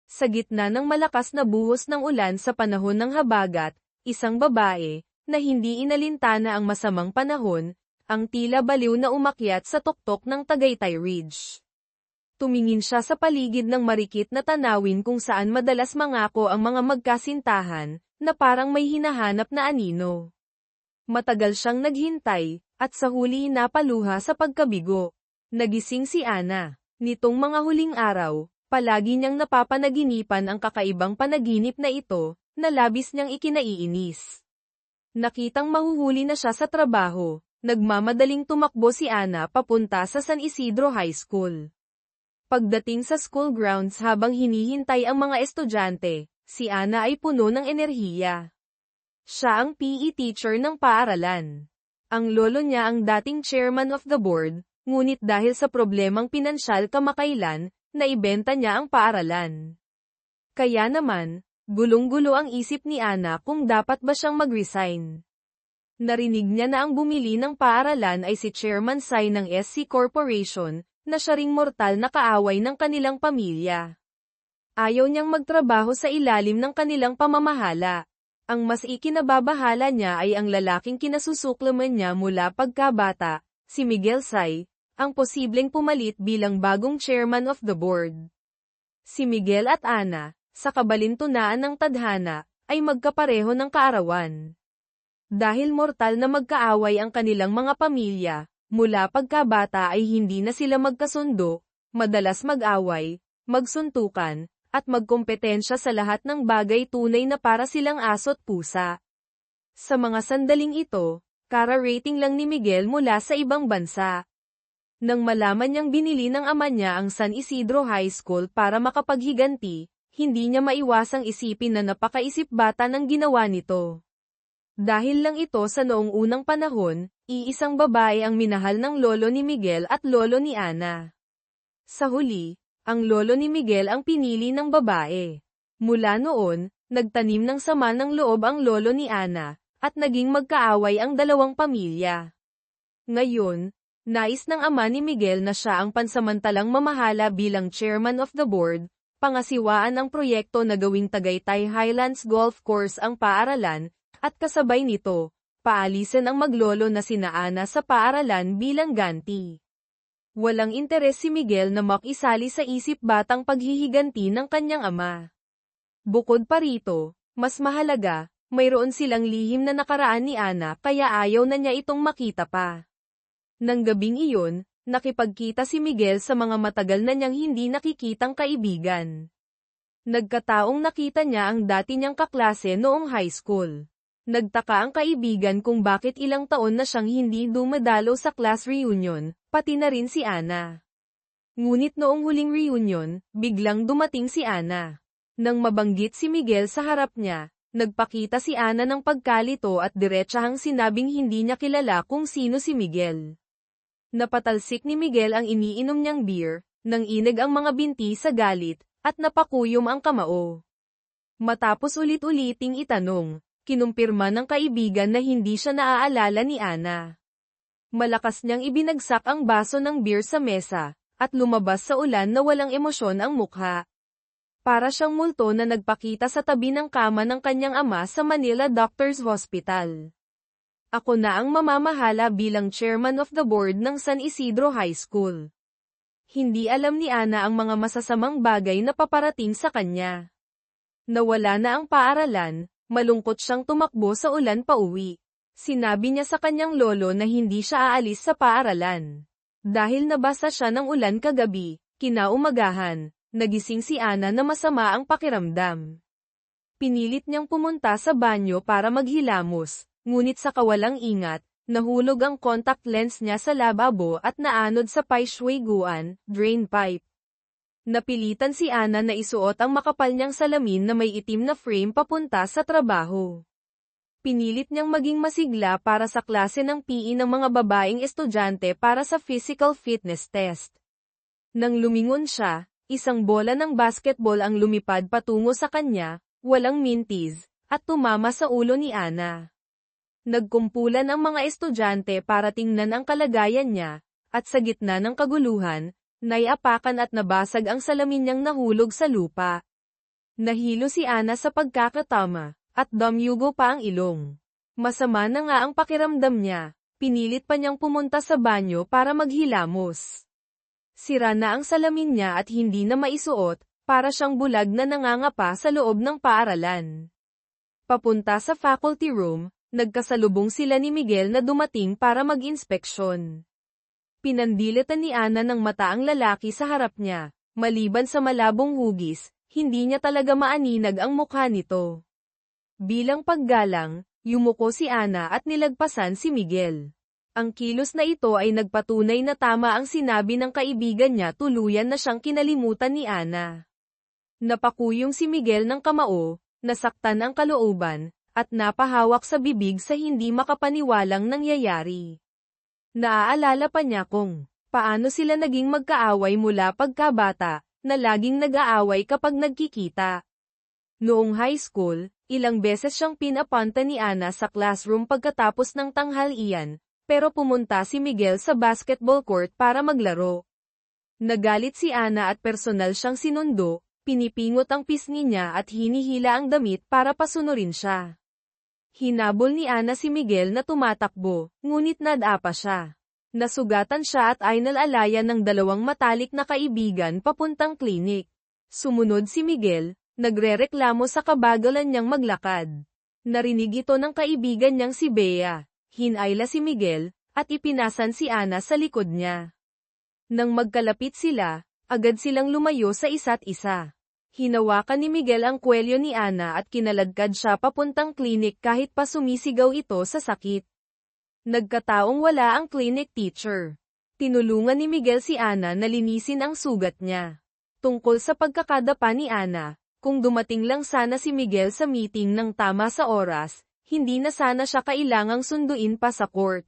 Sa gitna ng malakas na buhos ng ulan sa panahon ng habagat, isang babae, na hindi inalintana ang masamang panahon, ang tila baliw na umakyat sa tuktok ng Tagaytay Ridge. Tumingin siya sa paligid ng marikit na tanawin kung saan madalas mangako ang mga magkasintahan, na parang may hinahanap na anino. Matagal siyang naghintay, at sa huli napaluha sa pagkabigo. Nagising si Ana. Nitong mga huling araw, palagi niyang napapanaginipan ang kakaibang panaginip na ito, na labis niyang ikinaiinis. Nakitang mahuhuli na siya sa trabaho, nagmamadaling tumakbo si Ana papunta sa San Isidro High School. Pagdating sa school grounds habang hinihintay ang mga estudyante, si Ana ay puno ng enerhiya. Siya ang PE teacher ng paaralan. Ang lolo niya ang dating chairman of the board, ngunit dahil sa problemang pinansyal kamakailan, naibenta niya ang paaralan. Kaya naman, gulong-gulo ang isip ni Ana kung dapat ba siyang mag-resign. Narinig niya na ang bumili ng paaralan ay si Chairman Sai ng SC Corporation, na siya ring mortal na kaaway ng kanilang pamilya. Ayaw niyang magtrabaho sa ilalim ng kanilang pamamahala. Ang mas ikinababahala niya ay ang lalaking kinasusuklaman niya mula pagkabata, si Miguel Sai, ang posibleng pumalit bilang bagong chairman of the board. Si Miguel at Ana, sa kabalintunaan ng tadhana, ay magkapareho ng kaarawan. Dahil mortal na magkaaway ang kanilang mga pamilya, mula pagkabata ay hindi na sila magkasundo, madalas mag-away, magsuntukan, at magkompetensya sa lahat ng bagay tunay na para silang aso't pusa. Sa mga sandaling ito, kara-rating lang ni Miguel mula sa ibang bansa. Nang malaman niyang binili ng ama niya ang San Isidro High School para makapaghiganti, hindi niya maiwasang isipin na napakaisip bata ng ginawa nito. Dahil lang ito sa noong unang panahon, iisang babae ang minahal ng lolo ni Miguel at lolo ni Ana. Sa huli, ang lolo ni Miguel ang pinili ng babae. Mula noon, nagtanim ng sama ng loob ang lolo ni Ana, at naging magkaaway ang dalawang pamilya. Ngayon, nais ng ama ni Miguel na siya ang pansamantalang mamahala bilang chairman of the board, pangasiwaan ang proyekto na gawing Tagaytay Highlands Golf Course ang paaralan, at kasabay nito, paalisan ang maglolo na sina Ana sa paaralan bilang ganti. Walang interes si Miguel na makisali sa isip batang paghihiganti ng kanyang ama. Bukod pa rito, mas mahalaga, mayroon silang lihim na nakaraan ni Ana kaya ayaw na niya itong makita pa. Nang gabing iyon, nakipagkita si Miguel sa mga matagal na niyang hindi nakikitang kaibigan. Nagkataong nakita niya ang dati niyang kaklase noong high school. Nagtaka ang kaibigan kung bakit ilang taon na siyang hindi dumadalo sa class reunion, pati na rin si Ana. Ngunit noong huling reunion, biglang dumating si Ana. Nang mabanggit si Miguel sa harap niya, nagpakita si Ana ng pagkalito at diretsahang sinabing hindi niya kilala kung sino si Miguel. Napatalsik ni Miguel ang iniinom niyang beer, nang inag ang mga binti sa galit, at napakuyom ang kamao. Matapos ulit-uliting itanong, kinumpirma ng kaibigan na hindi siya naaalala ni Ana. Malakas niyang ibinagsak ang baso ng beer sa mesa, at lumabas sa ulan na walang emosyon ang mukha. Para siyang multo na nagpakita sa tabi ng kama ng kanyang ama sa Manila Doctors Hospital. Ako na ang mamamahala bilang chairman of the board ng San Isidro High School. Hindi alam ni Ana ang mga masasamang bagay na paparating sa kanya. Nawala na ang paaralan. Malungkot siyang tumakbo sa ulan pauwi. Sinabi niya sa kanyang lolo na hindi siya aalis sa paaralan. Dahil nabasa siya ng ulan kagabi, kinaumagahan, nagising si Ana na masama ang pakiramdam. Pinilit niyang pumunta sa banyo para maghilamos, ngunit sa kawalang ingat, nahulog ang contact lens niya sa lababo at naanod sa paisweguan, drain pipe. Napilitan si Ana na isuot ang makapal niyang salamin na may itim na frame papunta sa trabaho. Pinilit niyang maging masigla para sa klase ng PE ng mga babaeng estudyante para sa physical fitness test. Nang lumingon siya, isang bola ng basketball ang lumipad patungo sa kanya, walang mintis, at tumama sa ulo ni Ana. Nagkumpulan ang mga estudyante para tingnan ang kalagayan niya, at sa gitna ng kaguluhan, naiapakan at nabasag ang salamin niyang nahulog sa lupa. Nahilo si Ana sa pagkakatama, at dumyugo pa ang ilong. Masama na nga ang pakiramdam niya, pinilit pa niyang pumunta sa banyo para maghilamos. Sira na ang salamin niya at hindi na maisuot, para siyang bulag na nangangapa sa loob ng paaralan. Papunta sa faculty room, nagkasalubong sila ni Miguel na dumating para mag-inspeksyon. Pinandilitan ni Ana ng mata ang lalaki sa harap niya, maliban sa malabong hugis, hindi niya talaga maaninag ang mukha nito. Bilang paggalang, yumuko si Ana at nilagpasan si Miguel. Ang kilos na ito ay nagpatunay na tama ang sinabi ng kaibigan niya, tuluyan na siyang kinalimutan ni Ana. Napakuyong si Miguel ng kamao, nasaktan ang kalooban, at napahawak sa bibig sa hindi makapaniwalang nangyayari. Naaalala pa niya kung paano sila naging magkaaway mula pagkabata, na laging nag-aaway kapag nagkikita. Noong high school, ilang beses siyang pinapunta ni Ana sa classroom pagkatapos ng tanghalian, pero pumunta si Miguel sa basketball court para maglaro. Nagalit si Ana at personal siyang sinundo, pinipingot ang pisngi niya at hinihila ang damit para pasunurin siya. Hinabol ni Ana si Miguel na tumatakbo, ngunit nadapa siya. Nasugatan siya at ay nalalayan ng dalawang matalik na kaibigan papuntang klinik. Sumunod si Miguel, nagrereklamo sa kabagalan niyang maglakad. Narinig ito ng kaibigan niyang si Bea. Hinayla si Miguel, at ipinasan si Ana sa likod niya. Nang magkalapit sila, agad silang lumayo sa isa't isa. Hinawakan ni Miguel ang kwelyo ni Ana at kinaladkad siya papuntang klinik kahit pa sumisigaw ito sa sakit. Nagkataong wala ang clinic teacher. Tinulungan ni Miguel si Ana na linisin ang sugat niya. Tungkol sa pagkakadapa ni Ana, kung dumating lang sana si Miguel sa meeting ng tama sa oras, hindi na sana siya kailangang sunduin pa sa court.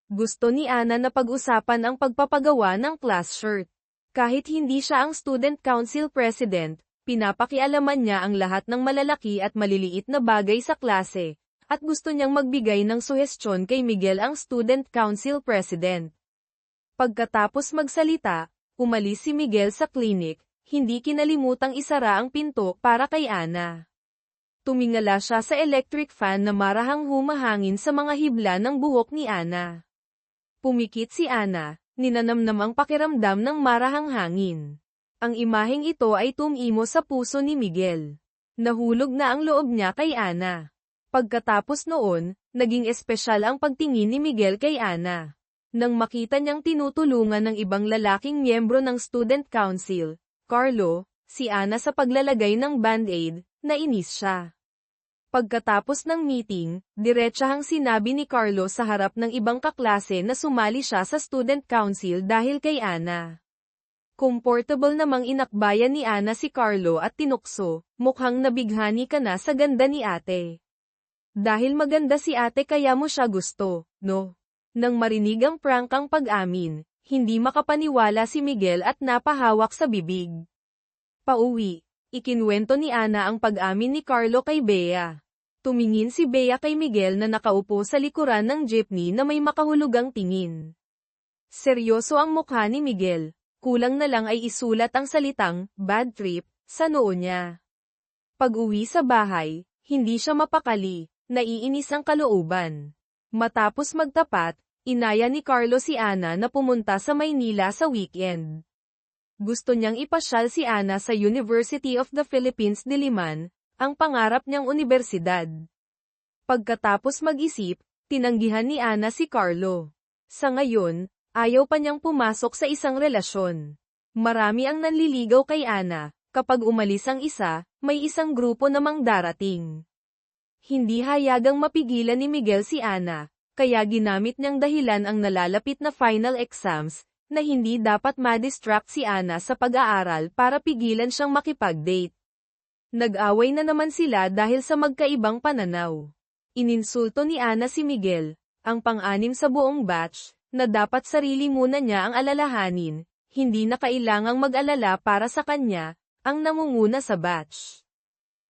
Gusto ni Ana na pag-usapan ang pagpapagawa ng class shirt. Kahit hindi siya ang student council president, pinapakialaman niya ang lahat ng malalaki at maliliit na bagay sa klase, at gusto niyang magbigay ng suhestyon kay Miguel ang student council president. Pagkatapos magsalita, umalis si Miguel sa clinic, hindi kinalimutang isara ang pinto para kay Ana. Tumingala siya sa electric fan na marahang humahangin sa mga hibla ng buhok ni Ana. Pumikit si Ana, ninanamnam ang pakiramdam ng marahang hangin. Ang imaheng ito ay tumimo sa puso ni Miguel. Nahulog na ang loob niya kay Ana. Pagkatapos noon, naging espesyal ang pagtingin ni Miguel kay Ana. Nang makita niyang tinutulungan ng ibang lalaking miyembro ng student council, Carlo, si Ana sa paglalagay ng band-aid, nainis siya. Pagkatapos ng meeting, diretsahang sinabi ni Carlo sa harap ng ibang kaklase na sumali siya sa student council dahil kay Ana. Comfortable namang inakbayan ni Ana si Carlo at tinukso, mukhang nabighani ka na sa ganda ni ate. Dahil maganda si ate kaya mo siya gusto, no? Nang marinig ang prangkang pag-amin, hindi makapaniwala si Miguel at napahawak sa bibig. Pauwi, ikinwento ni Ana ang pag-amin ni Carlo kay Bea. Tumingin si Bea kay Miguel na nakaupo sa likuran ng jeepney na may makahulugang tingin. Seryoso ang mukha ni Miguel. Kulang na lang ay isulat ang salitang, bad trip, sa noo niya. Pag-uwi sa bahay, hindi siya mapakali, naiinis ang kalooban. Matapos magtapat, inaya ni Carlo si Ana na pumunta sa Maynila sa weekend. Gusto niyang ipasyal si Ana sa University of the Philippines Diliman, ang pangarap niyang unibersidad. Pagkatapos mag-isip, tinanggihan ni Ana si Carlo. Sa ngayon, ayaw pa niyang pumasok sa isang relasyon. Marami ang nanliligaw kay Ana, kapag umalis ang isa, may isang grupo namang darating. Hindi hayagang mapigilan ni Miguel si Ana, kaya ginamit niyang dahilan ang nalalapit na final exams, na hindi dapat ma-distract si Ana sa pag-aaral para pigilan siyang makipag-date. Nag-away na naman sila dahil sa magkaibang pananaw. Ininsulto ni Ana si Miguel, ang pang-anim sa buong batch, na dapat sarili muna niya ang alalahanin, hindi na kailangang mag-alala para sa kanya, ang nangunguna sa batch.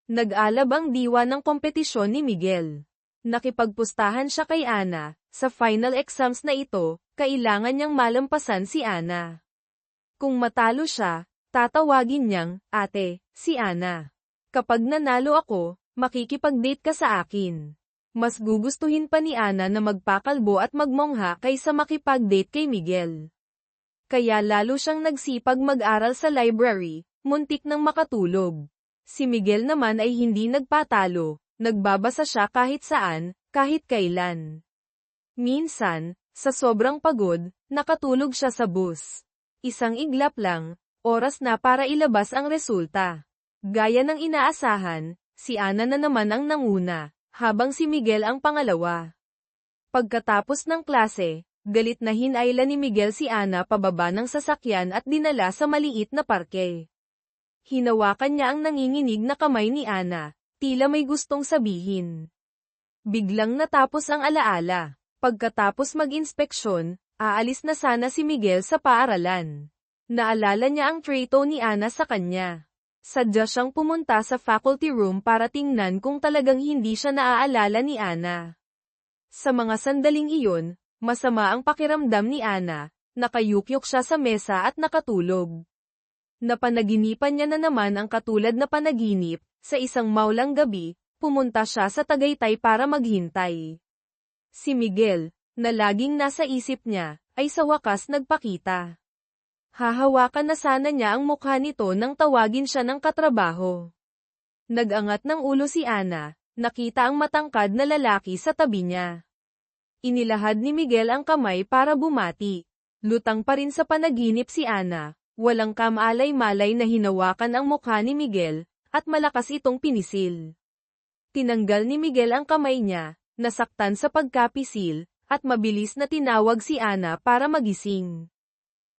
Nag-alab ang diwa ng kompetisyon ni Miguel. Nakipagpustahan siya kay Ana, sa final exams na ito, kailangan niyang malampasan si Ana. Kung matalo siya, tatawagin niyang, ate, si Ana. Kapag nanalo ako, makikipag-date ka sa akin. Mas gugustuhin pa ni Ana na magpakalbo at magmongha kaysa makipag-date kay Miguel. Kaya lalo siyang nagsipag mag-aral sa library, muntik nang makatulog. Si Miguel naman ay hindi nagpatalo, nagbabasa siya kahit saan, kahit kailan. Minsan, sa sobrang pagod, nakatulog siya sa bus. Isang iglap lang, oras na para ilabas ang resulta. Gaya ng inaasahan, si Ana na naman ang nanguna, habang si Miguel ang pangalawa. Pagkatapos ng klase, galit na hinayla ni Miguel si Ana pababa ng sasakyan at dinala sa maliit na parke. Hinawakan niya ang nanginginig na kamay ni Ana, tila may gustong sabihin. Biglang natapos ang alaala. Pagkatapos mag-inspeksyon, aalis na sana si Miguel sa paaralan. Naalala niya ang trato ni Ana sa kanya. Sadya siyang pumunta sa faculty room para tingnan kung talagang hindi siya naaalala ni Ana. Sa mga sandaling iyon, masama ang pakiramdam ni Ana, nakayukyok siya sa mesa at nakatulog. Napanaginipan niya na naman ang katulad na panaginip, sa isang maulang gabi, pumunta siya sa Tagaytay para maghintay. Si Miguel, na laging nasa isip niya, ay sa wakas nagpakita. Hahawakan na sana niya ang mukha nito nang tawagin siya ng katrabaho. Nag-angat ng ulo si Ana, nakita ang matangkad na lalaki sa tabi niya. Inilahad ni Miguel ang kamay para bumati. Lutang pa rin sa panaginip si Ana, walang kamalay-malay na hinawakan ang mukha ni Miguel, at malakas itong pinisil. Tinanggal ni Miguel ang kamay niya, nasaktan sa pagkapisil, at mabilis na tinawag si Ana para magising.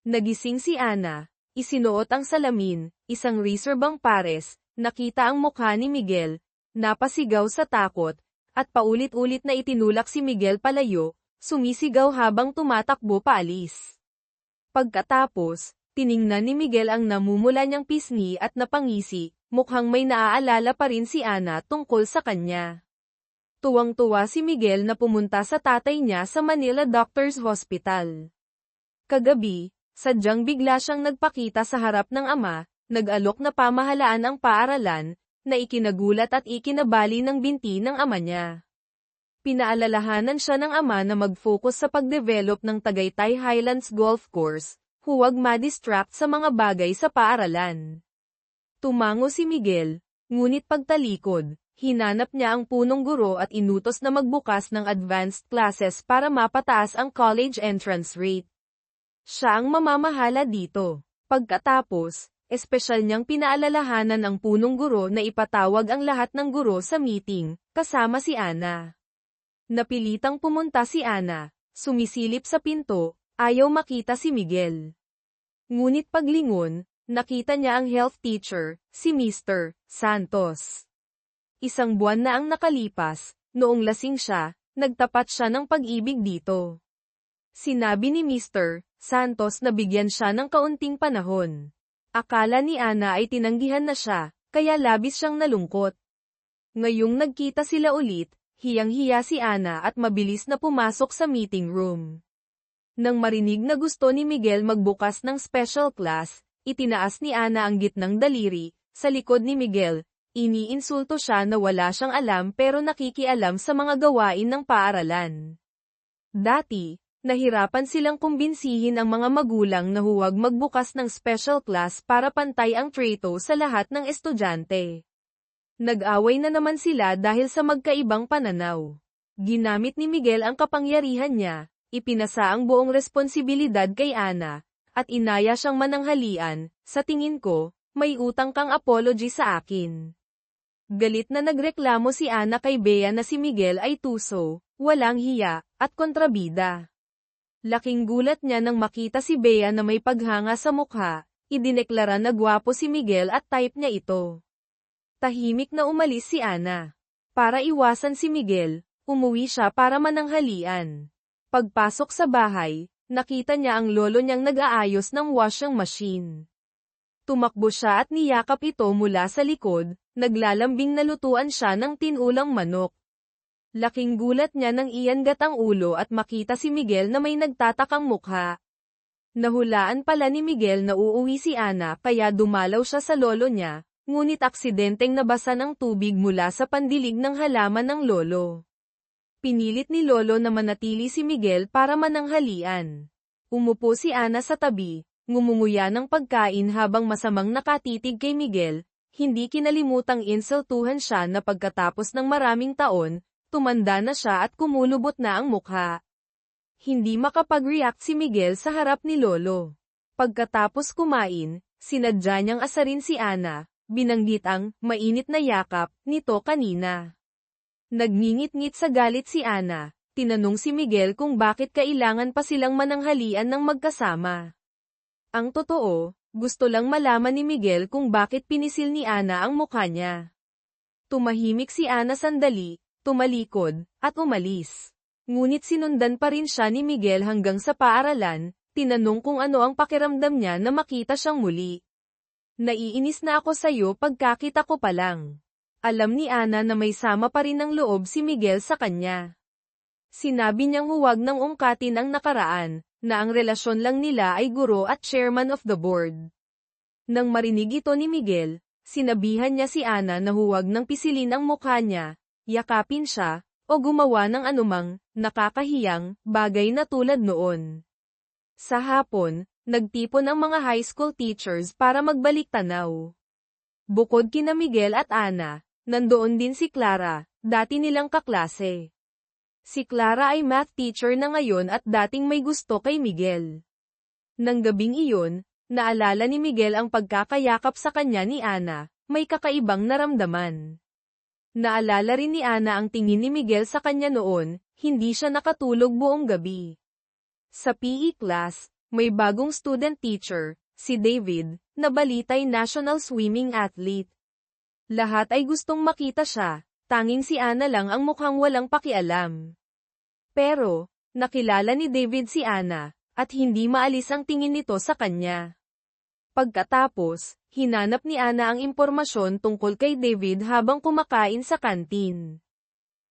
Nagising si Ana, isinuot ang salamin, isang reserbang pares, nakita ang mukha ni Miguel, napasigaw sa takot, at paulit-ulit na itinulak si Miguel palayo, sumisigaw habang tumatakbo paalis. Pagkatapos, tiningnan ni Miguel ang namumula niyang pisngi at napangisi, mukhang may naaalala pa rin si Ana tungkol sa kanya. Tuwang-tuwa si Miguel na pumunta sa tatay niya sa Manila Doctors Hospital. Kagabi, sadyang bigla siyang nagpakita sa harap ng ama, nag-alok na pamahalaan ang paaralan, na ikinagulat at ikinabali ng binti ng ama niya. Pinaalalahanan siya ng ama na mag-focus sa pag-develop ng Tagaytay Highlands Golf Course, huwag ma-distract sa mga bagay sa paaralan. Tumango si Miguel, ngunit pagtalikod, hinanap niya ang punong guro at inutos na magbukas ng advanced classes para mapataas ang college entrance rate. Siya ang mamamahala dito. Pagkatapos, espesyal niyang pinaalalahanan ang punong guro na ipatawag ang lahat ng guro sa meeting, kasama si Ana. Napilitang pumunta si Ana, sumisilip sa pinto, ayaw makita si Miguel. Ngunit paglingon, nakita niya ang health teacher, si Mr. Santos. Isang buwan na ang nakalipas, noong lasing siya, nagtapat siya ng pag-ibig dito. Sinabi ni Mr. Santos na bigyan siya ng kaunting panahon. Akala ni Ana ay tinanggihan na siya, kaya labis siyang nalungkot. Ngayong nagkita sila ulit, hiyang-hiya si Ana at mabilis na pumasok sa meeting room. Nang marinig na gusto ni Miguel magbukas ng special class, itinaas ni Ana ang gitnang daliri, sa likod ni Miguel. Iniinsulto siya na wala siyang alam pero nakikialam sa mga gawain ng paaralan. Dati, nahirapan silang kumbinsihin ang mga magulang na huwag magbukas ng special class para pantay ang trato sa lahat ng estudyante. Nag-away na naman sila dahil sa magkaibang pananaw. Ginamit ni Miguel ang kapangyarihan niya, ipinasa ang buong responsibilidad kay Ana, at inaya siyang mananghalian. Sa tingin ko, may utang kang apology sa akin. Galit na nagreklamo si Ana kay Bea na si Miguel ay tuso, walang hiya, at kontrabida. Laking gulat niya nang makita si Bea na may paghanga sa mukha, idineklara na gwapo si Miguel at type niya ito. Tahimik na umalis si Ana. Para iwasan si Miguel, umuwi siya para mananghalian. Pagpasok sa bahay, nakita niya ang lolo niyang nag-aayos ng washing machine. Tumakbo siya at niyakap ito mula sa likod, naglalambing na lutuan siya ng tinulang manok. Laking gulat niya nang iangat ang ulo at makita si Miguel na may nagtatakang mukha. Nahulaan pala ni Miguel na uuwi si Ana kaya dumalaw siya sa lolo niya, ngunit aksidenteng nabasa ng tubig mula sa pandilig ng halaman ng lolo. Pinilit ni Lolo na manatili si Miguel para mananghalian. Umupo si Ana sa tabi, ngumunguya ng pagkain habang masamang nakatitig kay Miguel, hindi kinalimutang insultuhan siya na pagkatapos ng maraming taon, tumanda na siya at kumulubot na ang mukha. Hindi makapag-react si Miguel sa harap ni Lolo. Pagkatapos kumain, sinadya niyang asarin si Ana, binanggit ang mainit na yakap nito kanina. Nagngingit-ngit sa galit si Ana, tinanong si Miguel kung bakit kailangan pa silang mananghalian ng magkasama. Ang totoo, gusto lang malaman ni Miguel kung bakit pinisil ni Ana ang mukha niya. Tumahimik si Ana sandali, tumalikod, at umalis. Ngunit sinundan pa rin siya ni Miguel hanggang sa paaralan, tinanong kung ano ang pakiramdam niya na makita siyang muli. Naiinis na ako sa'yo pagkakita ko pa lang. Alam ni Ana na may sama pa rin ng loob si Miguel sa kanya. Sinabi niyang huwag nang ungkatin ang nakaraan, na ang relasyon lang nila ay guro at chairman of the board. Nang marinig ito ni Miguel, sinabihan niya si Ana na huwag nang pisilin ang mukha niya, yakapin siya, o gumawa ng anumang, nakakahiyang, bagay na tulad noon. Sa hapon, nagtipon ang mga high school teachers para magbalik tanaw. Bukod kina Miguel at Ana, nandoon din si Clara, dati nilang kaklase. Si Clara ay math teacher na ngayon at dating may gusto kay Miguel. Nang gabing iyon, naalala ni Miguel ang pagkakayakap sa kanya ni Ana, may kakaibang naramdaman. Naalala rin ni Ana ang tingin ni Miguel sa kanya noon, hindi siya nakatulog buong gabi. Sa PE class, may bagong student teacher, si David, na balita'y national swimming athlete. Lahat ay gustong makita siya, tanging si Ana lang ang mukhang walang pakialam. Pero, nakilala ni David si Ana, at hindi maalis ang tingin nito sa kanya. Pagkatapos, hinanap ni Ana ang impormasyon tungkol kay David habang kumakain sa kantin.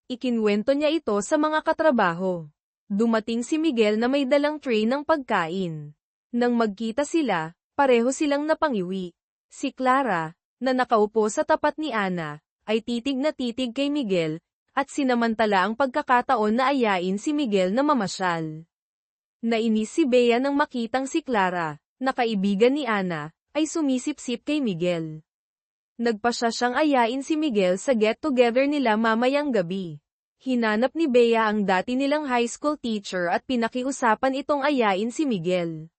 Ikinwento niya ito sa mga katrabaho. Dumating si Miguel na may dalang tray ng pagkain. Nang magkita sila, pareho silang napangiwi. Si Clara, na nakaupo sa tapat ni Ana, ay titig na titig kay Miguel, at sinamantala ang pagkakataon na ayain si Miguel na mamasyal. Nainis si Bea nang makitang si Clara, na kaibigan ni Ana, ay sumisip-sip kay Miguel. Nagpasya siyang ayain si Miguel sa get-together nila mamayang gabi. Hinanap ni Bea ang dati nilang high school teacher at pinakiusapan itong ayain si Miguel.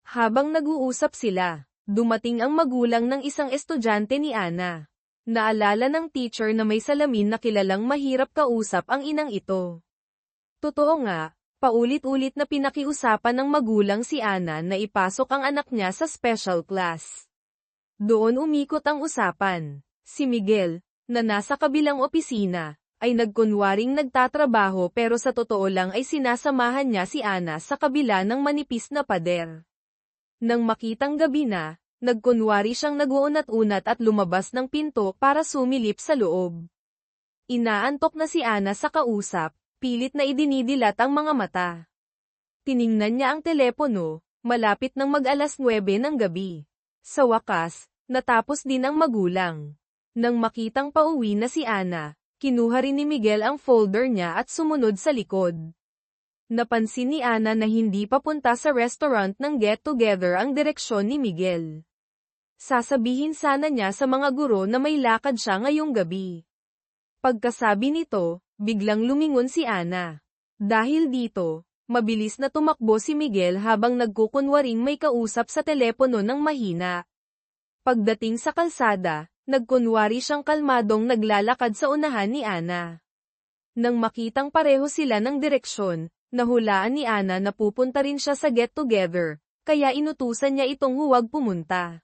Habang nag-uusap sila, dumating ang magulang ng isang estudyante ni Ana. Naalala ng teacher na may salamin na kilalang mahirap kausap ang inang ito. Totoo nga, paulit-ulit na pinakiusapan ng magulang si Ana na ipasok ang anak niya sa special class. Doon umikot ang usapan. Si Miguel, na nasa kabilang opisina, ay nagkunwaring nagtatrabaho pero sa totoo lang ay sinasamahan niya si Ana sa kabila ng manipis na pader. Nang makitang gabi na, nagkunwari siyang nag-uunat-unat at lumabas ng pinto para sumilip sa loob. Inaantok na si Ana sa kausap, pilit na idinidilat ang mga mata. Tiningnan niya ang telepono, malapit ng mag-alas 9 ng gabi. Sa wakas, natapos din ang magulang. Nang makitang pauwi na si Ana, kinuha rin ni Miguel ang folder niya at sumunod sa likod. Napansin ni Ana na hindi papunta sa restaurant ng get-together ang direksyon ni Miguel. Sasabihin sana niya sa mga guro na may lakad siya ngayong gabi. Pagkasabi nito, biglang lumingon si Ana. Dahil dito, mabilis na tumakbo si Miguel habang nagkukunwaring may kausap sa telepono ng mahina. Pagdating sa kalsada, nagkunwari siyang kalmadong naglalakad sa unahan ni Ana. Nang makitang pareho sila ng direksyon, nahulaan ni Ana na pupunta rin siya sa get-together, kaya inutusan niya itong huwag pumunta.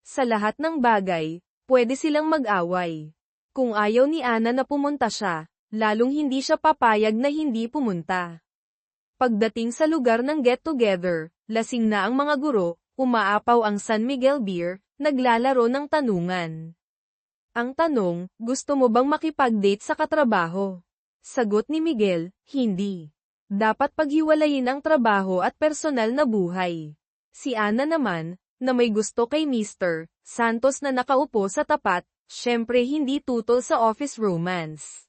Sa lahat ng bagay, pwede silang mag-away. Kung ayaw ni Ana na pumunta siya, lalong hindi siya papayag na hindi pumunta. Pagdating sa lugar ng get-together, lasing na ang mga guro, umaapaw ang San Miguel Beer, naglalaro ng tanungan. Ang tanong, gusto mo bang makipag-date sa katrabaho? Sagot ni Miguel, hindi. Dapat paghiwalayin ang trabaho at personal na buhay. Si Ana naman, na may gusto kay Mr. Santos na nakaupo sa tapat, syempre hindi tutol sa office romance.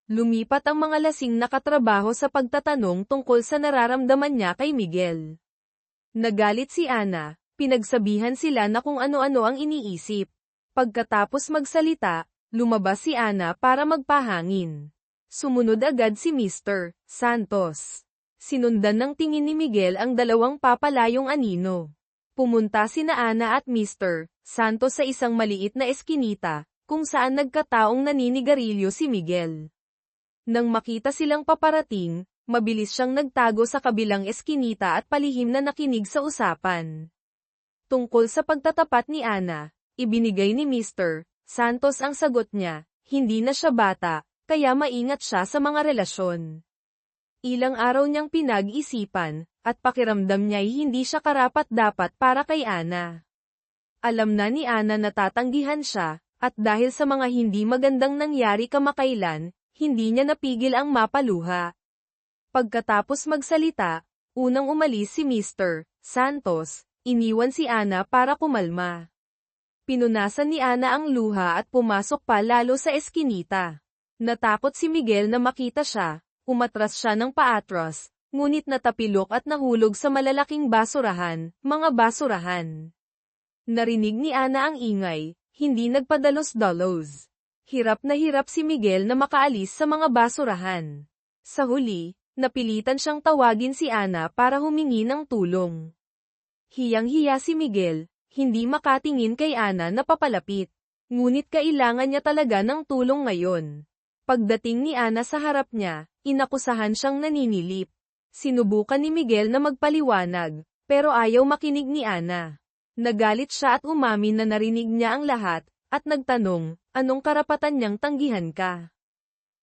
Lumipat ang mga lasing na katrabaho sa pagtatanong tungkol sa nararamdaman niya kay Miguel. Nagalit si Ana, pinagsabihan sila na kung ano-ano ang iniisip. Pagkatapos magsalita, lumabas si Ana para magpahangin. Sumunod agad si Mr. Santos. Sinundan ng tingin ni Miguel ang dalawang papalayong anino. Pumunta sina Ana at Mr. Santos sa isang maliit na eskinita, kung saan nagkataong naninigarilyo si Miguel. Nang makita silang paparating, mabilis siyang nagtago sa kabilang eskinita at palihim na nakinig sa usapan. Tungkol sa pagtatapat ni Ana, ibinigay ni Mr. Santos ang sagot niya, hindi na siya bata, kaya maingat siya sa mga relasyon. Ilang araw niyang pinag-isipan, at pakiramdam niya'y hindi siya karapat-dapat para kay Ana. Alam na ni Ana na tatanggihan siya, at dahil sa mga hindi magandang nangyari kamakailan, hindi niya napigil ang mapaluha. Pagkatapos magsalita, unang umalis si Mr. Santos, iniwan si Ana para kumalma. Pinunasan ni Ana ang luha at pumasok pa lalo sa eskinita. Natakot si Miguel na makita siya, umatras siya ng paatras, ngunit natapilok at nahulog sa malalaking basurahan, mga basurahan. Narinig ni Ana ang ingay, hindi nagpadalos-dalos. Hirap na hirap si Miguel na makaalis sa mga basurahan. Sa huli, napilitan siyang tawagin si Ana para humingi ng tulong. Hiyang-hiya si Miguel, hindi makatingin kay Ana na papalapit. Ngunit kailangan niya talaga ng tulong ngayon. Pagdating ni Ana sa harap niya, inakusahan siyang naninilip. Sinubukan ni Miguel na magpaliwanag, pero ayaw makinig ni Ana. Nagalit siya at umamin na narinig niya ang lahat, at nagtanong, anong karapatan niyang tanggihan ka?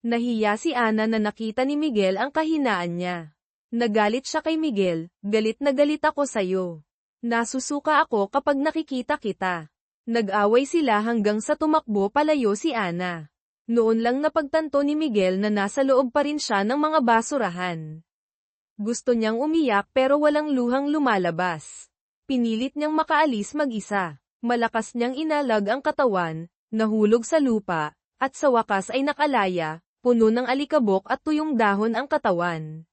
Nahiya si Ana na nakita ni Miguel ang kahinaan niya. Nagalit siya kay Miguel, galit na galit ako sa'yo. Nasusuka ako kapag nakikita kita. Nag-away sila hanggang sa tumakbo palayo si Ana. Noon lang napagtanto ni Miguel na nasa loob pa rin siya ng mga basurahan. Gusto niyang umiyak pero walang luhang lumalabas. Pinilit niyang makaalis mag-isa. Malakas niyang inalag ang katawan, nahulog sa lupa, at sa wakas ay nakalaya, puno ng alikabok at tuyong dahon ang katawan.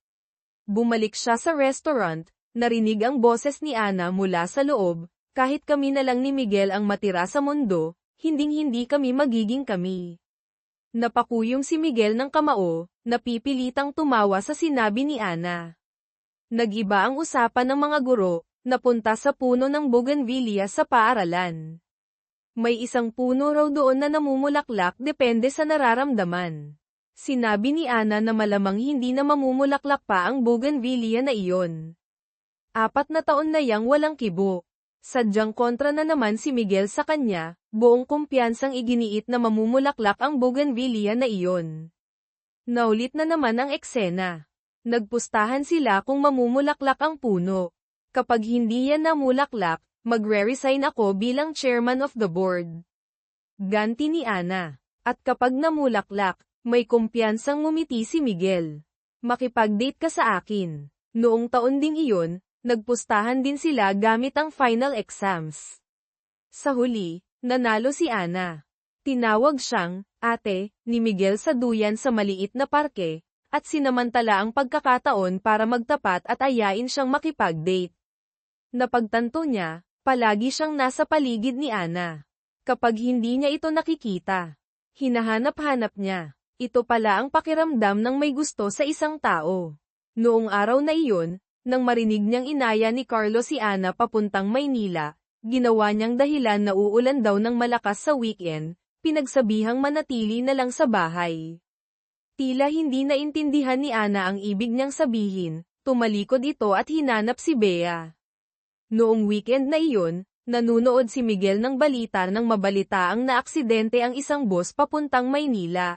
Bumalik siya sa restaurant, narinig ang boses ni Ana mula sa loob, kahit kami na lang ni Miguel ang matira sa mundo, hinding-hindi kami magiging kami. Napakuyong si Miguel ng kamao, napipilitang tumawa sa sinabi ni Ana. Nag-iba ang usapan ng mga guro, napunta sa puno ng bougainvillea sa paaralan. May isang puno raw doon na namumulaklak depende sa nararamdaman. Sinabi ni Ana na malamang hindi na mamumulaklak pa ang bougainvillea na iyon. 4 na taon na yang walang kibo. Sadyang kontra na naman si Miguel sa kanya, buong kumpiyansang iginiit na mamumulaklak ang bougainvillea na iyon. Naulit na naman ang eksena. Nagpustahan sila kung mamumulaklak ang puno. Kapag hindi yan namulaklak, magre-resign ako bilang chairman of the board. Ganti ni Ana. At kapag namulaklak, may kumpiyansang ngumiti si Miguel. Makipag-date ka sa akin. Noong taon ding iyon, nagpustahan din sila gamit ang final exams. Sa huli, nanalo si Ana. Tinawag siyang, ate, ni Miguel sa duyan sa maliit na parke, at sinamantala ang pagkakataon para magtapat at ayain siyang makipag-date. Napagtanto niya, palagi siyang nasa paligid ni Ana. Kapag hindi niya ito nakikita, hinahanap-hanap niya. Ito pala ang pakiramdam ng may gusto sa isang tao. Noong araw na iyon, nang marinig niyang inaya ni Carlo si Ana papuntang Maynila, ginawa niyang dahilan na uulan daw ng malakas sa weekend, pinagsabihang manatili na lang sa bahay. Tila hindi naintindihan ni Ana ang ibig niyang sabihin, tumalikod ito at hinanap si Bea. Noong weekend na iyon, nanunood si Miguel ng balita nang mabalitaang naaksidente ang isang bus papuntang Maynila.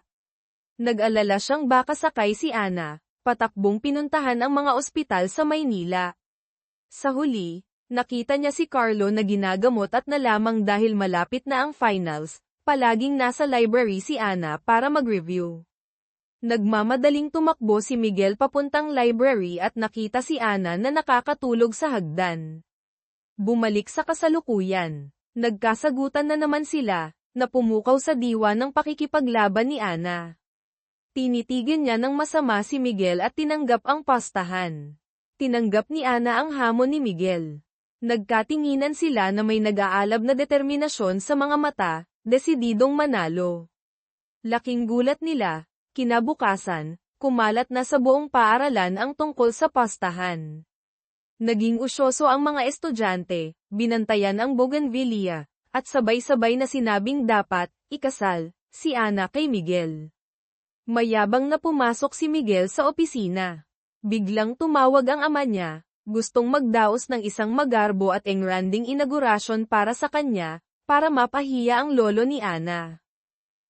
Nag-alala siyang baka sakay si Ana, patakbong pinuntahan ang mga ospital sa Maynila. Sa huli, nakita niya si Carlo na ginagamot at nalamang dahil malapit na ang finals, palaging nasa library si Ana para mag-review. Nagmamadaling tumakbo si Miguel papuntang library at nakita si Ana na nakakatulog sa hagdan. Bumalik sa kasalukuyan. Nagkasagutan na naman sila, na pumukaw sa diwa ng pakikipaglaban ni Ana. Tinitigan niya ng masama si Miguel at tinanggap ang pastahan. Tinanggap ni Ana ang hamon ni Miguel. Nagkatinginan sila na may nag-aalab na determinasyon sa mga mata, desididong manalo. Laking gulat nila, kinabukasan, kumalat na sa buong paaralan ang tungkol sa pastahan. Naging usyoso ang mga estudyante, binantayan ang bougainvillea, at sabay-sabay na sinabing dapat, ikasal, si Ana kay Miguel. Mayabang na pumasok si Miguel sa opisina. Biglang tumawag ang ama niya, gustong magdaos ng isang magarbo at engranding inaugurasyon para sa kanya, para mapahiya ang lolo ni Ana.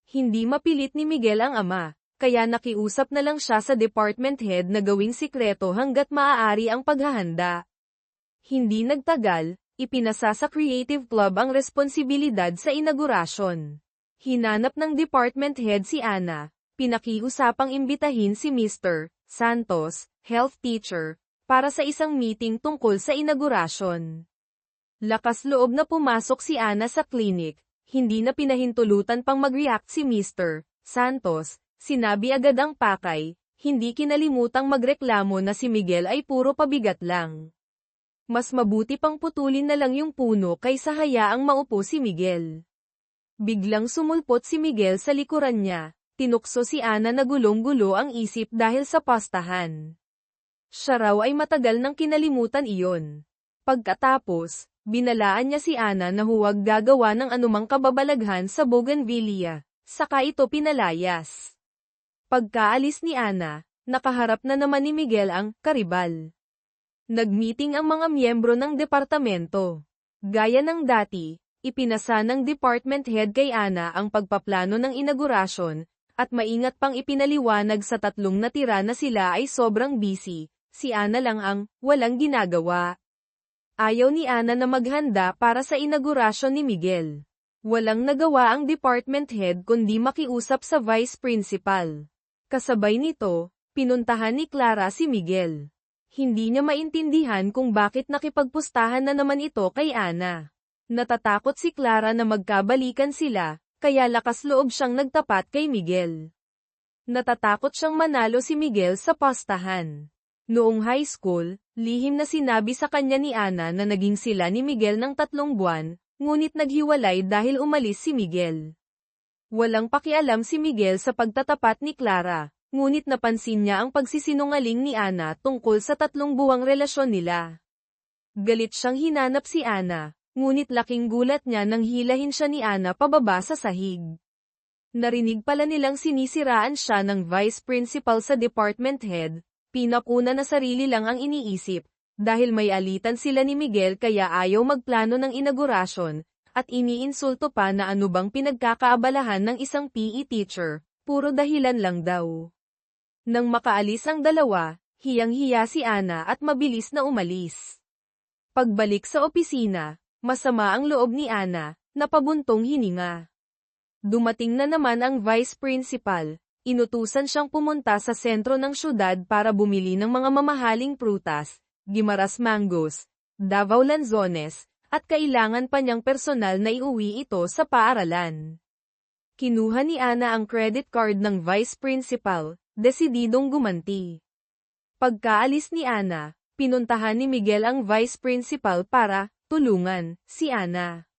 Hindi mapilit ni Miguel ang ama, kaya nakiusap na lang siya sa department head na gawing sikreto hanggat maaari ang paghahanda. Hindi nagtagal, ipinasa sa Creative Club ang responsibilidad sa inaugurasyon. Hinanap ng department head si Ana, pinakiusapang imbitahin si Mr. Santos, health teacher, para sa isang meeting tungkol sa inaugurasyon. Lakas loob na pumasok si Ana sa clinic, hindi na pinahintulutan pang mag-react si Mr. Santos. Sinabi agad ang pakay, hindi kinalimutang magreklamo na si Miguel ay puro pabigat lang. Mas mabuti pang putulin na lang yung puno kaysa hayaang maupo si Miguel. Biglang sumulpot si Miguel sa likuran niya, tinukso si Ana na gulong-gulo ang isip dahil sa pastahan. Siya raw ay matagal nang kinalimutan iyon. Pagkatapos, binalaan niya si Ana na huwag gagawa ng anumang kababalaghan sa bougainvillea, saka ito pinalayas. Pagkaalis ni Ana, nakaharap na naman ni Miguel ang karibal. Nagmeeting ang mga miyembro ng departamento. Gaya ng dati, ipinasa ng department head kay Ana ang pagpaplano ng inaugurasyon, at maingat pang ipinaliwanag sa tatlong natira na sila ay sobrang busy, si Ana lang ang walang ginagawa. Ayaw ni Ana na maghanda para sa inaugurasyon ni Miguel. Walang nagawa ang department head kundi makiusap sa vice principal. Kasabay nito, pinuntahan ni Clara si Miguel. Hindi niya maintindihan kung bakit nakipagpustahan na naman ito kay Ana. Natatakot si Clara na magkabalikan sila, kaya lakas loob siyang nagtapat kay Miguel. Natatakot siyang manalo si Miguel sa pastahan. Noong high school, lihim na sinabi sa kanya ni Ana na naging sila ni Miguel ng 3 buwan, ngunit naghiwalay dahil umalis si Miguel. Walang pakialam si Miguel sa pagtatapat ni Clara, ngunit napansin niya ang pagsisinungaling ni Ana tungkol sa 3 buwang relasyon nila. Galit siyang hinanap si Ana, ngunit laking gulat niya nang hilahin siya ni Ana pababa sa sahig. Narinig pala nilang sinisiraan siya ng vice principal sa department head, pinakuna na sarili lang ang iniisip, dahil may alitan sila ni Miguel kaya ayaw magplano ng inaugurasyon, at iniinsulto pa na ano bang pinagkakaabalahan ng isang PE teacher, puro dahilan lang daw. Nang makaalis ang dalawa, hiyang-hiya si Ana at mabilis na umalis. Pagbalik sa opisina, masama ang loob ni Ana, napabuntong hininga. Dumating na naman ang vice principal, inutusan siyang pumunta sa sentro ng syudad para bumili ng mga mamahaling prutas, Guimaras mangoes, Davao lanzones, at kailangan pa niyang personal na iuwi ito sa paaralan. Kinuha ni Ana ang credit card ng vice principal, desididong gumanti. Pagkaalis ni Ana, pinuntahan ni Miguel ang vice principal para tulungan si Ana.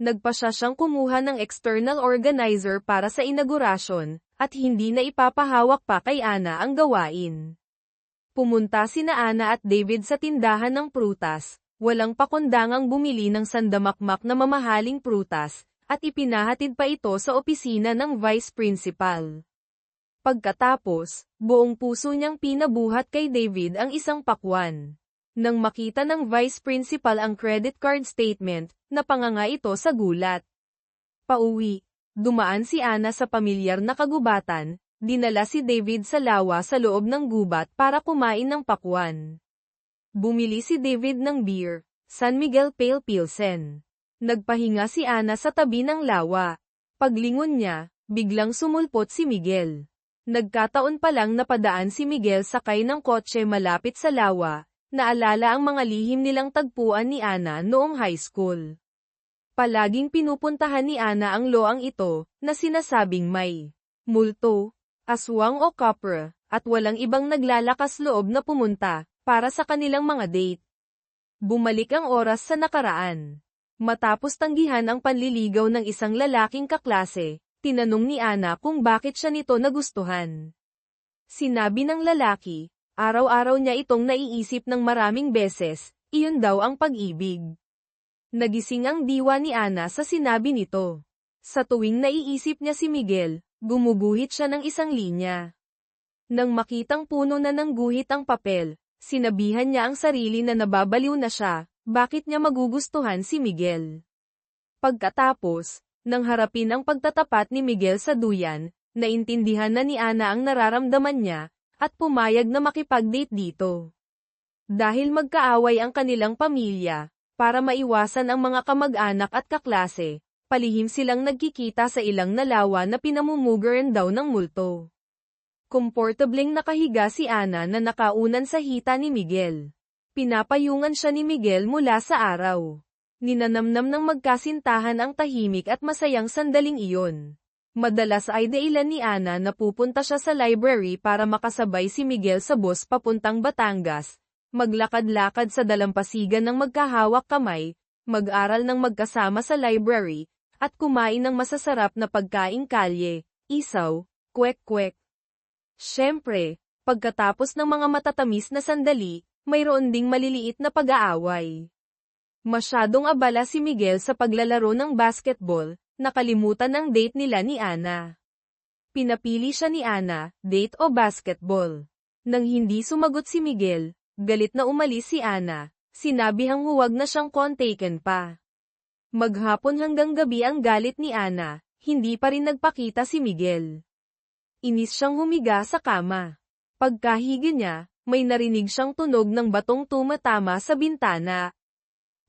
Nagpasya siyang kumuha ng external organizer para sa inaugurasyon, at hindi na ipapahawak pa kay Ana ang gawain. Pumunta sina Ana at David sa tindahan ng prutas, walang pakundangang bumili ng sandamakmak na mamahaling prutas, at ipinahatid pa ito sa opisina ng vice principal. Pagkatapos, buong puso niyang pinabuhat kay David ang isang pakwan. Nang makita ng vice principal ang credit card statement, napanganga ito sa gulat. Pauwi, dumaan si Ana sa pamilyar na kagubatan, dinala si David sa lawa sa loob ng gubat para kumain ng pakwan. Bumili si David ng beer, San Miguel Pale Pilsen. Nagpahinga si Ana sa tabi ng lawa. Paglingon niya, biglang sumulpot si Miguel. Nagkataon pa lang napadaan si Miguel sakay ng kotse malapit sa lawa, naalala ang mga lihim nilang tagpuan ni Ana noong high school. Palaging pinupuntahan ni Ana ang loang ito, na sinasabing may multo, aswang o kapre, at walang ibang naglalakas loob na pumunta, para sa kanilang mga date. Bumalik ang oras sa nakaraan. Matapos tanggihan ang panliligaw ng isang lalaking kaklase, tinanong ni Ana kung bakit siya nito nagustuhan. Sinabi ng lalaki, araw-araw niya itong naiisip ng maraming beses, iyon daw ang pag-ibig. Nagising ang diwa ni Ana sa sinabi nito. Sa tuwing naiisip niya si Miguel, gumuguhit siya ng isang linya. Nang makitang puno na ng guhit ang papel, sinabihan niya ang sarili na nababaliw na siya, bakit niya magugustuhan si Miguel. Pagkatapos, nang harapin ang pagtatapat ni Miguel sa duyan, naintindihan na ni Ana ang nararamdaman niya, at pumayag na makipag-date dito. Dahil magkaaway ang kanilang pamilya, para maiwasan ang mga kamag-anak at kaklase, palihim silang nagkikita sa ilang nalawa na pinamumuguran daw ng multo. Komportableng nakahiga si Ana na nakaunan sa hita ni Miguel. Pinapayungan siya ni Miguel mula sa araw. Ninanamnam ng magkasintahan ang tahimik at masayang sandaling iyon. Madalas ay dailan ni Ana na pupunta siya sa library para makasabay si Miguel sa bus papuntang Batangas, maglakad-lakad sa dalampasigan ng magkahawak kamay, mag-aral ng magkasama sa library, at kumain ng masasarap na pagkaing kalye, isaw, kwek-kwek. Siyempre, pagkatapos ng mga matatamis na sandali, mayroon ding maliliit na pag-aaway. Masyadong abala si Miguel sa paglalaro ng basketball, nakalimutan ang date nila ni Ana. Pinapili siya ni Ana, date o basketball. Nang hindi sumagot si Miguel, galit na umalis si Ana, sinabihang huwag na siyang kontaken pa. Maghapon hanggang gabi ang galit ni Ana, hindi pa rin nagpakita si Miguel. Inis siyang humiga sa kama. Pagkahiga niya, may narinig siyang tunog ng batong tumatama sa bintana.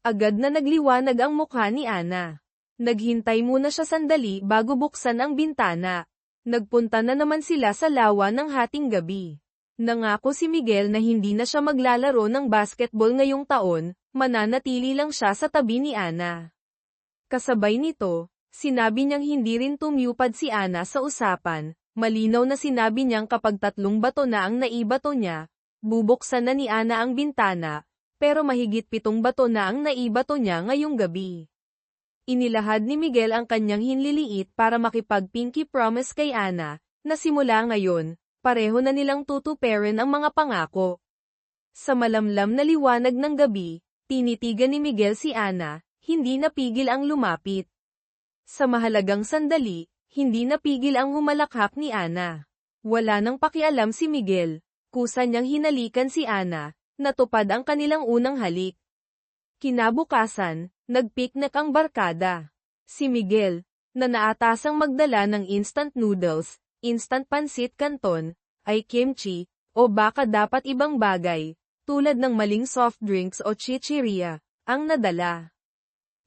Agad na nagliwanag ang mukha ni Ana. Naghintay muna siya sandali bago buksan ang bintana. Nagpunta na naman sila sa lawa ng hating gabi. Nangako si Miguel na hindi na siya maglalaro ng basketball ngayong taon, mananatili lang siya sa tabi ni Ana. Kasabay nito, sinabi niyang hindi rin tumupad si Ana sa usapan, malinaw na sinabi niyang kapag 3 bato na ang naibato niya, bubuksan na ni Ana ang bintana, pero mahigit 7 bato na ang naibato niya ngayong gabi. Inilahad ni Miguel ang kanyang hinliliit para makipag-pinky promise kay Ana, na simula ngayon, pareho na nilang tutuparin ang mga pangako. Sa malamlam na liwanag ng gabi, tinitigan ni Miguel si Ana, hindi napigil ang lumapit. Sa mahalagang sandali, hindi napigil ang humalakhak ni Ana. Wala nang pakialam si Miguel, kusa niyang hinalikan si Ana, natupad ang kanilang unang halik. Kinabukasan, nagpiknik ang barkada. Si Miguel, na naatasang magdala ng instant noodles, instant pansit canton, ay kimchi, o baka dapat ibang bagay, tulad ng maling soft drinks o chichirya, ang nadala.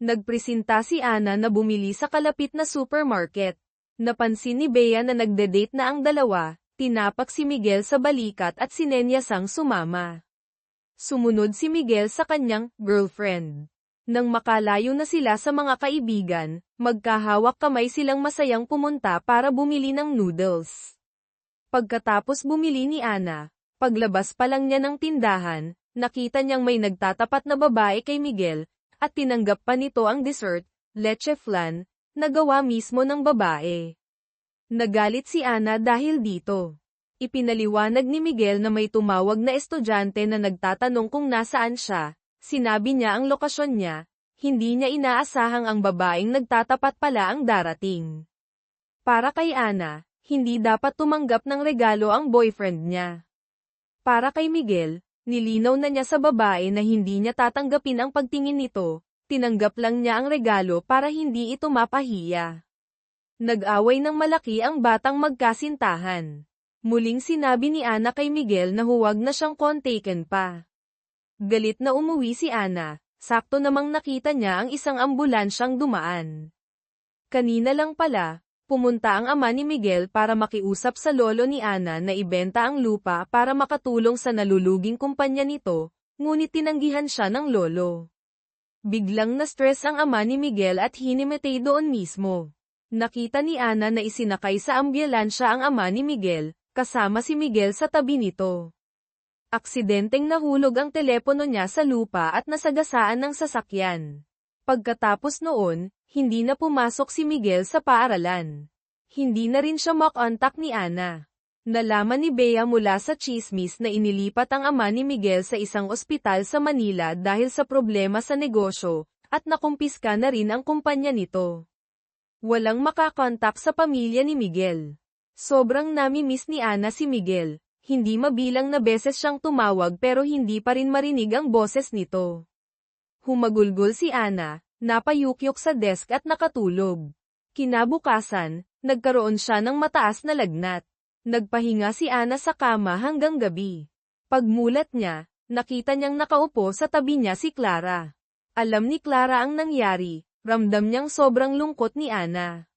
Nagpresenta si Ana na bumili sa kalapit na supermarket. Napansin ni Bea na nagde-date na ang dalawa, tinapak si Miguel sa balikat at sinenyasang sumama. Sumunod si Miguel sa kanyang girlfriend. Nang makalayo na sila sa mga kaibigan, magkahawak kamay silang masayang pumunta para bumili ng noodles. Pagkatapos bumili ni Ana, paglabas pa lang niya ng tindahan, nakita niyang may nagtatapat na babae kay Miguel, at tinanggap pa nito ang dessert, leche flan, na gawa mismo ng babae. Nagalit si Ana dahil dito. Ipinaliwanag ni Miguel na may tumawag na estudyante na nagtatanong kung nasaan siya, sinabi niya ang lokasyon niya, hindi niya inaasahang ang babaeng nagtatapat pala ang darating. Para kay Ana, hindi dapat tumanggap ng regalo ang boyfriend niya. Para kay Miguel, nilinaw na niya sa babae na hindi niya tatanggapin ang pagtingin nito, tinanggap lang niya ang regalo para hindi ito mapahiya. Nag-away ng malaki ang batang magkasintahan. Muling sinabi ni Ana kay Miguel na huwag na siyang kontaken pa. Galit na umuwi si Ana, sakto namang nakita niya ang isang ambulansyang dumaan. Kanina lang pala, pumunta ang ama ni Miguel para makiusap sa lolo ni Ana na ibenta ang lupa para makatulong sa naluluging kumpanya nito, ngunit tinanggihan siya ng lolo. Biglang na-stress ang ama ni Miguel at hinimatay doon mismo. Nakita ni Ana na isinakay sa ambulansya ang ama ni Miguel, kasama si Miguel sa tabi nito. Aksidenteng nahulog ang telepono niya sa lupa at nasagasaan ng sasakyan. Pagkatapos noon, hindi na pumasok si Miguel sa paaralan. Hindi na rin siya makontak ni Ana. Nalaman ni Bea mula sa tsismis na inilipat ang ama ni Miguel sa isang ospital sa Manila dahil sa problema sa negosyo, at nakumpiska na rin ang kumpanya nito. Walang makakontak sa pamilya ni Miguel. Sobrang nami-miss ni Ana si Miguel, hindi mabilang na beses siyang tumawag pero hindi pa rin marinig ang boses nito. Humagulgol si Ana, napayukyok sa desk at nakatulog. Kinabukasan, nagkaroon siya ng mataas na lagnat. Nagpahinga si Ana sa kama hanggang gabi. Pagmulat niya, nakita niyang nakaupo sa tabi niya si Clara. Alam ni Clara ang nangyari, ramdam niyang sobrang lungkot ni Ana.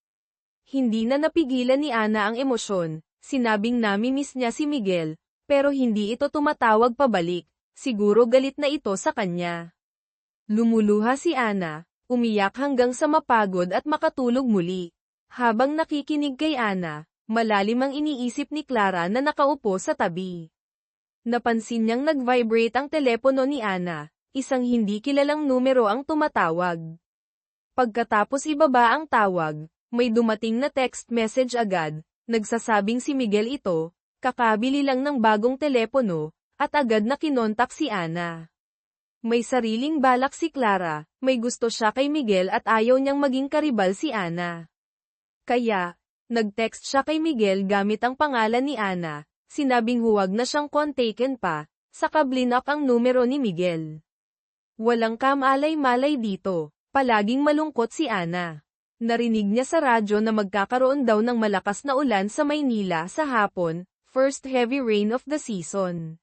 Hindi na napigilan ni Ana ang emosyon, sinabing nami-miss niya si Miguel, pero hindi ito tumatawag pabalik, siguro galit na ito sa kanya. Lumuluha si Ana, umiyak hanggang sa mapagod at makatulog muli. Habang nakikinig kay Ana, malalim ang iniisip ni Clara na nakaupo sa tabi. Napansin niyang nag-vibrate ang telepono ni Ana, isang hindi kilalang numero ang tumatawag. Pagkatapos ibaba ang tawag, may dumating na text message agad, nagsasabing si Miguel ito, kakabili lang ng bagong telepono, at agad na kinontak si Ana. May sariling balak si Clara, may gusto siya kay Miguel at ayaw niyang maging karibal si Ana. Kaya, nag-text siya kay Miguel gamit ang pangalan ni Ana, sinabing huwag na siyang kontaken pa, saka blinak ang numero ni Miguel. Walang kamalay-malay dito, palaging malungkot si Ana. Narinig niya sa radyo na magkakaroon daw ng malakas na ulan sa Maynila sa hapon, first heavy rain of the season.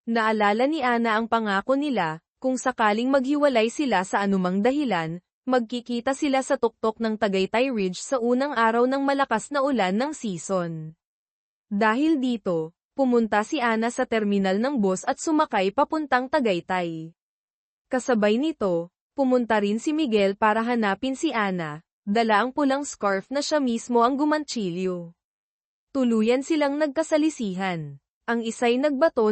Naalala ni Ana ang pangako nila, kung sakaling maghiwalay sila sa anumang dahilan, magkikita sila sa tuktok ng Tagaytay Ridge sa unang araw ng malakas na ulan ng season. Dahil dito, pumunta si Ana sa terminal ng bus at sumakay papuntang Tagaytay. Kasabay nito, pumunta rin si Miguel para hanapin si Ana, dala ang pulang scarf na siya mismo ang gumantsilyo. Tuluyan silang nagkasalisihan. Ang isa'y nagbato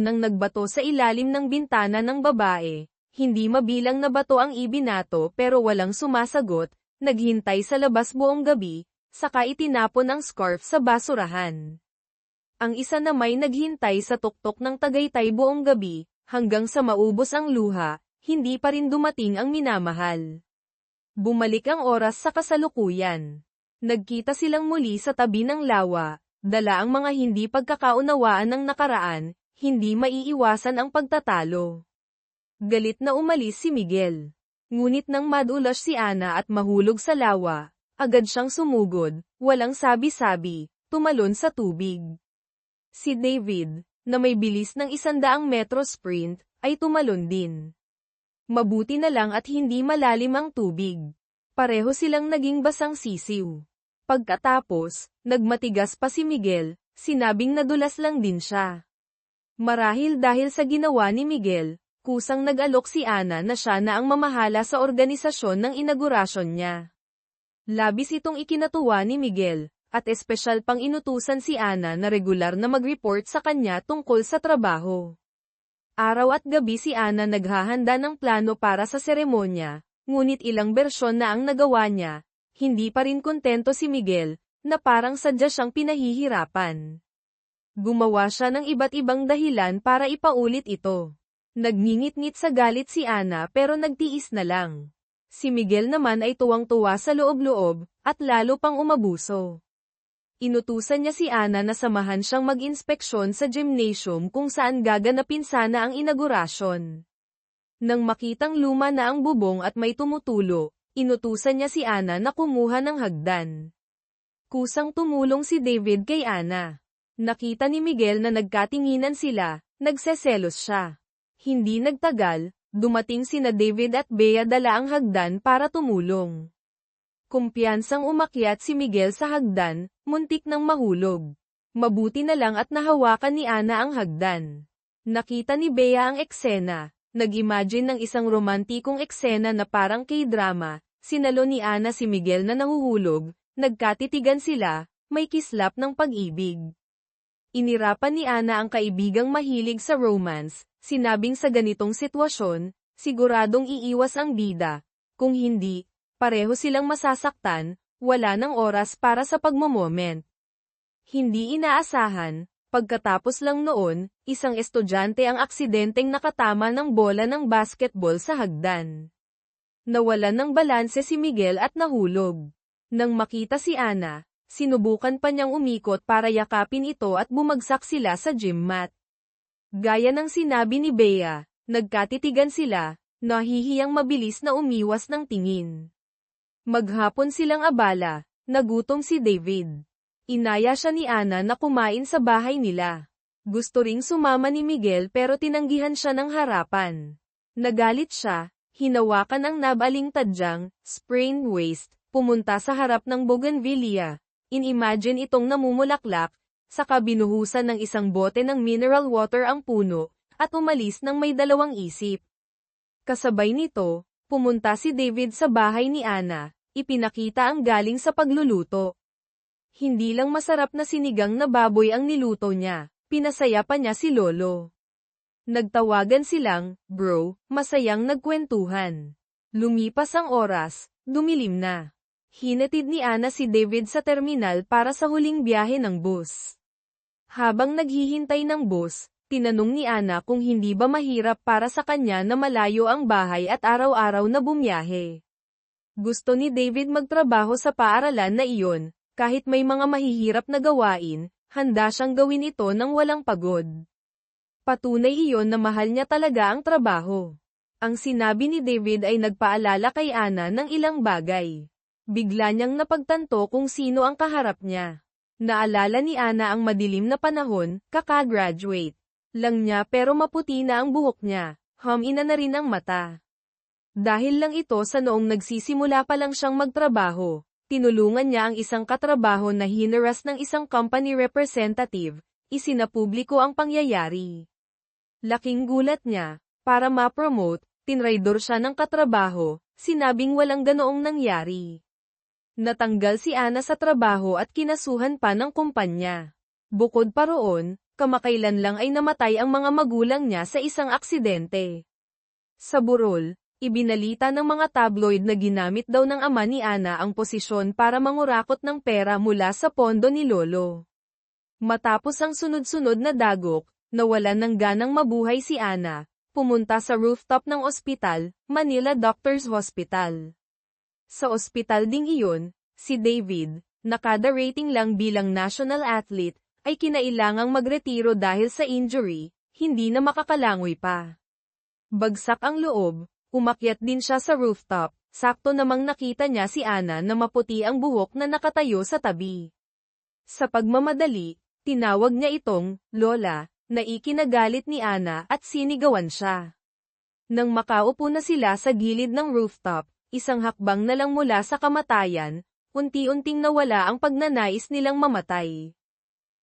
sa ilalim ng bintana ng babae. Hindi mabilang na bato ang ibinato pero walang sumasagot, naghintay sa labas buong gabi, saka itinapon ang scarf sa basurahan. Ang isa namay naghintay sa tuktok ng Tagaytay buong gabi, hanggang sa maubos ang luha, hindi pa rin dumating ang minamahal. Bumalik ang oras sa kasalukuyan. Nagkita silang muli sa tabi ng lawa, dala ang mga hindi pagkakaunawaan ng nakaraan, hindi maiiwasan ang pagtatalo. Galit na umalis si Miguel. Ngunit nang madulas si Ana at mahulog sa lawa, agad siyang sumugod, walang sabi-sabi, tumalon sa tubig. Si David, na may bilis ng 100 metro sprint, ay tumalon din. Mabuti na lang at hindi malalim ang tubig. Pareho silang naging basang sisiw. Pagkatapos, nagmatigas pa si Miguel, sinabing nadulas lang din siya. Marahil dahil sa ginawa ni Miguel, kusang nag-alok si Ana na siya na ang mamahala sa organisasyon ng inaugurasyon niya. Labis itong ikinatuwa ni Miguel, at espesyal pang inutusan si Ana na regular na mag-report sa kanya tungkol sa trabaho. Araw at gabi si Ana naghahanda ng plano para sa seremonya, ngunit ilang bersyon na ang nagawa niya, hindi pa rin kontento si Miguel, na parang sadya siyang pinahihirapan. Gumawa siya ng iba't ibang dahilan para ipaulit ito. Nagngingit-ngit sa galit si Ana pero nagtiis na lang. Si Miguel naman ay tuwang-tuwa sa loob-loob, at lalo pang umabuso. Inutusan niya si Ana na samahan siyang mag-inspeksyon sa gymnasium kung saan gaganapin sana ang inaugurasyon. Nang makitang luma na ang bubong at may tumutulo, inutusan niya si Ana na kumuha ng hagdan. Kusang tumulong si David kay Ana. Nakita ni Miguel na nagkatinginan sila, nagseselos siya. Hindi nagtagal, dumating sina David at Bea dala ang hagdan para tumulong. Kumpiyansang umakyat si Miguel sa hagdan, muntik nang mahulog. Mabuti na lang at nahawakan ni Ana ang hagdan. Nakita ni Bea ang eksena, Nag-imagine ng isang romantikong eksena na parang K-drama, sinalo ni Ana si Miguel na nahuhulog, nagkatitigan sila, may kislap ng pag-ibig. Inirapan ni Ana ang kaibigang mahilig sa romance, sinabing sa ganitong sitwasyon, siguradong iiwas ang bida. Kung hindi, pareho silang masasaktan, wala ng oras para sa pagmomoment. Hindi inaasahan, pagkatapos lang noon, isang estudyante ang aksidenteng nakatama ng bola ng basketball sa hagdan. Nawalan ng balanse si Miguel at nahulog. Nang makita si Ana, sinubukan pa niyang umikot para yakapin ito at bumagsak sila sa gym mat. Gaya ng sinabi ni Bea, nagkatitigan sila, nahihiyang mabilis na umiwas ng tingin. Maghapon silang abala, nagutom si David. Inaya siya ni Ana na kumain sa bahay nila. Gusto ring sumama ni Miguel pero tinanggihan siya ng harapan. Nagalit siya, hinawakan ang nabaling tadyang, sprained waist, pumunta sa harap ng bougainvillea. In-imagine itong namumulaklak, saka binuhusan ng isang bote ng mineral water ang puno, at umalis ng may dalawang isip. Kasabay nito, pumunta si David sa bahay ni Ana, ipinakita ang galing sa pagluluto. Hindi lang masarap na sinigang na baboy ang niluto niya, pinasaya pa niya si Lolo. Nagtawagan silang, bro, masayang nagkwentuhan. Lumipas ang oras, dumilim na. Hinatid ni Ana si David sa terminal para sa huling biyahe ng bus. Habang naghihintay ng bus, tinanong ni Ana kung hindi ba mahirap para sa kanya na malayo ang bahay at araw-araw na bumiyahe. Gusto ni David magtrabaho sa paaralan na iyon, kahit may mga mahihirap na gawain, handa siyang gawin ito nang walang pagod. Patunay iyon na mahal niya talaga ang trabaho. Ang sinabi ni David ay nagpaalala kay Ana ng ilang bagay. Bigla niyang napagtanto kung sino ang kaharap niya. Naalala ni Ana ang madilim na panahon, kaka-graduate lang niya pero maputi na ang buhok niya, humina na rin ang mata. Dahil lang ito sa noong nagsisimula pa lang siyang magtrabaho, tinulungan niya ang isang katrabaho na hinaras ng isang company representative, isinapubliko ang pangyayari. Laking gulat niya, para ma-promote, tinraidor siya ng katrabaho, sinabing walang ganoong nangyari. Natanggal si Ana sa trabaho at kinasuhan pa ng kumpanya. Bukod pa roon, kamakailan lang ay namatay ang mga magulang niya sa isang aksidente. Sa burol, ibinalita ng mga tabloid na ginamit daw ng ama ni Ana ang posisyon para mangurakot ng pera mula sa pondo ni Lolo. Matapos ang sunod-sunod na dagok, nawalan ng ganang mabuhay si Ana, pumunta sa rooftop ng ospital, Manila Doctors Hospital. Sa ospital ding iyon, si David, na kada rating lang bilang national athlete, ay kinailangang magretiro dahil sa injury, hindi na makakalangoy pa. Bagsak ang loob, umakyat din siya sa rooftop, sakto namang nakita niya si Ana na maputi ang buhok na nakatayo sa tabi. Sa pagmamadali, tinawag niya itong, Lola, na ikinagalit ni Ana at sinigawan siya. Nang makaupo na sila sa gilid ng rooftop, isang hakbang na lang mula sa kamatayan, unti-unting nawala ang pagnanais nilang mamatay.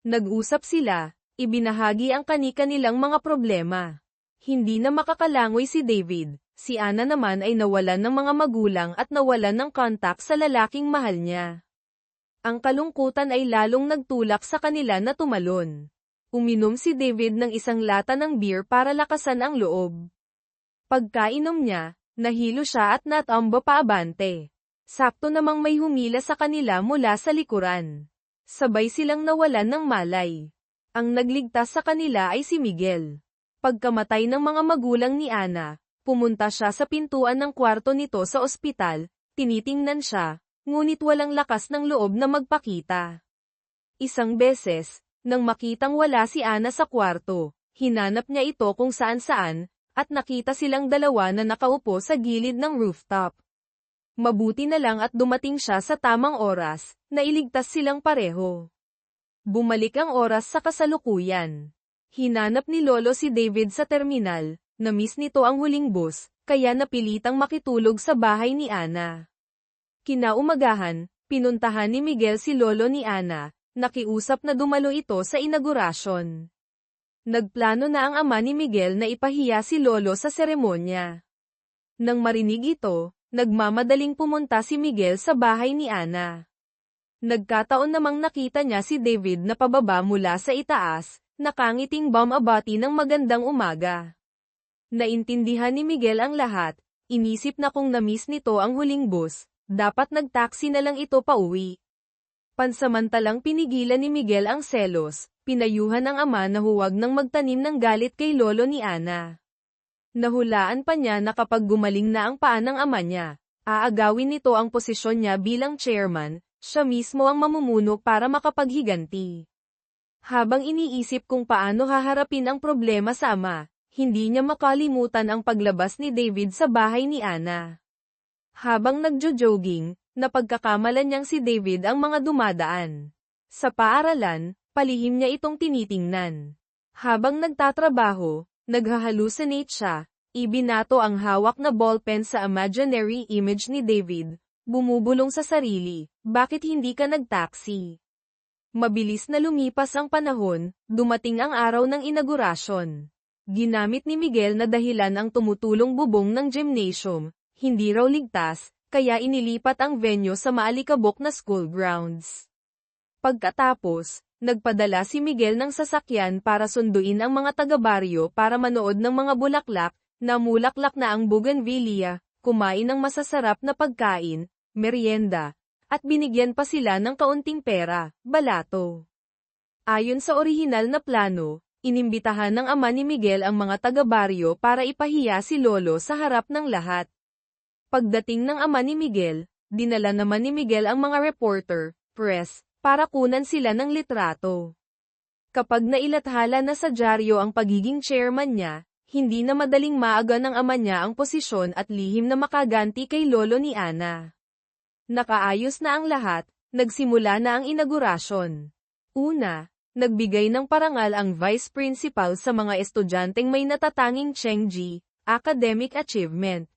Nag-usap sila, ibinahagi ang kani-kanilang mga problema. Hindi na makakalangoy si David, si Ana naman ay nawalan ng mga magulang at nawalan ng kontak sa lalaking mahal niya. Ang kalungkutan ay lalong nagtulak sa kanila na tumalon. Uminom si David ng isang lata ng beer para lakasan ang loob. Pagkainom niya, nahilo siya at natumba paabante. Sakto namang may humila sa kanila mula sa likuran. Sabay silang nawalan ng malay. Ang nagligtas sa kanila ay si Miguel. Pagkamatay ng mga magulang ni Ana, pumunta siya sa pintuan ng kwarto nito sa ospital, tinitingnan siya, ngunit walang lakas ng loob na magpakita. Isang beses, nang makitang wala si Ana sa kwarto, hinanap niya ito kung saan-saan, at nakita silang dalawa na nakaupo sa gilid ng rooftop. Mabuti na lang at dumating siya sa tamang oras, nailigtas silang pareho. Bumalik ang oras sa kasalukuyan. Hinanap ni Lolo si David sa terminal, na-miss nito ang huling bus, kaya napilitang makitulog sa bahay ni Ana. Kinaumagahan, pinuntahan ni Miguel si Lolo ni Ana, nakiusap na dumalo ito sa inaugurasyon. Nagplano na ang ama ni Miguel na ipahiya si Lolo sa seremonya. Nang marinig ito, nagmamadaling pumunta si Miguel sa bahay ni Ana. Nagkataon namang nakita niya si David na pababa mula sa itaas, nakangiting bumabati ng magandang umaga. Naintindihan ni Miguel ang lahat, inisip na kung na-miss nito ang huling bus, dapat nag-taxi na lang ito pauwi. Pansamantalang pinigilan ni Miguel ang selos, pinayuhan ang ama na huwag nang magtanim ng galit kay lolo ni Ana. Nahulaan pa niya na kapag gumaling na ang paa ng ama niya, aagawin nito ang posisyon niya bilang chairman, siya mismo ang mamumuno para makapaghiganti. Habang iniisip kung paano haharapin ang problema sa ama, hindi niya makalimutan ang paglabas ni David sa bahay ni Ana. Habang nagjo-jogging, napagkakamalan niyang si David ang mga dumadaan. Sa paaralan, palihim niya itong tinitingnan. Habang nagtatrabaho, naghahalucinate siya, ibinato ang hawak na ballpen sa imaginary image ni David, bumubulong sa sarili, bakit hindi ka nag-taxi? Mabilis na lumipas ang panahon, dumating ang araw ng inaugurasyon. Ginamit ni Miguel na dahilan ang tumutulong bubong ng gymnasium, hindi raw ligtas, kaya inilipat ang venue sa maalikabok na school grounds. Pagkatapos, nagpadala si Miguel ng sasakyan para sunduin ang mga taga-baryo para manood ng mga bulaklak, namulaklak na ang bougainvillea, kumain ng masasarap na pagkain, merienda, at binigyan pa sila ng kaunting pera, balato. Ayon sa orihinal na plano, inimbitahan ng ama ni Miguel ang mga taga-baryo para ipahiya si Lolo sa harap ng lahat. Pagdating ng ama ni Miguel, dinala naman ni Miguel ang mga reporter, press, para kunan sila ng litrato. Kapag nailathala na sa dyaryo ang pagiging chairman niya, hindi na madaling maaga ng ama niya ang posisyon at lihim na makaganti kay Lolo ni Ana. Nakaayos na ang lahat, nagsimula na ang inaugurasyon. Una, nagbigay ng parangal ang vice principal sa mga estudyanteng may natatanging Chengji, academic achievement.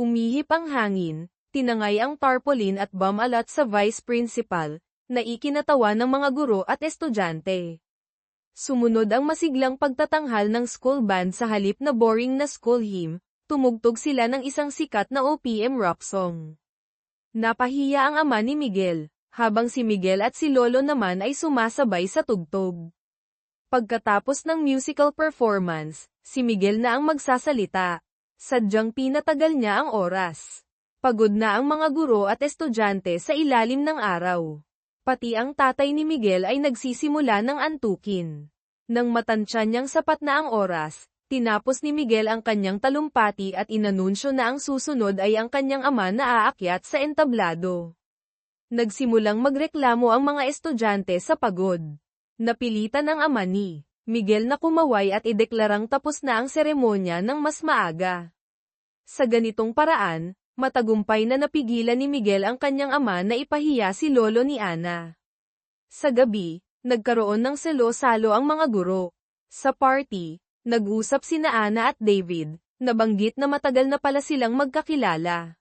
Umihip ang hangin, tinangay ang tarpaulin at bumalat sa vice principal, na ikinatawa ng mga guro at estudyante. Sumunod ang masiglang pagtatanghal ng school band sa halip na boring na school hymn, tumugtog sila ng isang sikat na OPM rock song. Napahiya ang ama ni Miguel, habang si Miguel at si Lolo naman ay sumasabay sa tugtog. Pagkatapos ng musical performance, si Miguel na ang magsasalita. Sadyang pinatagal niya ang oras. Pagod na ang mga guro at estudyante sa ilalim ng araw. Pati ang tatay ni Miguel ay nagsisimula ng antukin. Nang matansya niyang sapat na ang oras, tinapos ni Miguel ang kanyang talumpati at inanunsyo na ang susunod ay ang kanyang ama na aakyat sa entablado. Nagsimulang magreklamo ang mga estudyante sa pagod. Napilitan ang ama ni Miguel na kumaway at ideklarang tapos na ang seremonya ng mas maaga. Sa ganitong paraan, matagumpay na napigilan ni Miguel ang kanyang ama na ipahiya si Lolo ni Ana. Sa gabi, nagkaroon ng salo-salo ang mga guro. Sa party, nag-usap sina Ana at David, nabanggit na matagal na pala silang magkakilala.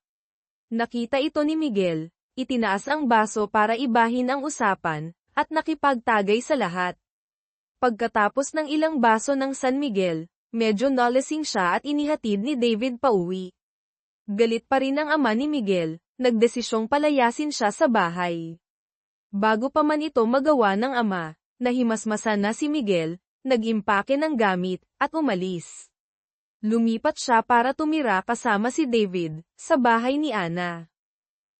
Nakita ito ni Miguel, itinaas ang baso para ibahin ang usapan, at nakipagtagay sa lahat. Pagkatapos ng ilang baso ng San Miguel, medyo nalasing siya at inihatid ni David pauwi. Galit pa rin ang ama ni Miguel, nagdesisyong palayasin siya sa bahay. Bago pa man ito magawa ng ama, nahimasmasan na si Miguel, nag-impake ng gamit, at umalis. Lumipat siya para tumira kasama si David, sa bahay ni Ana.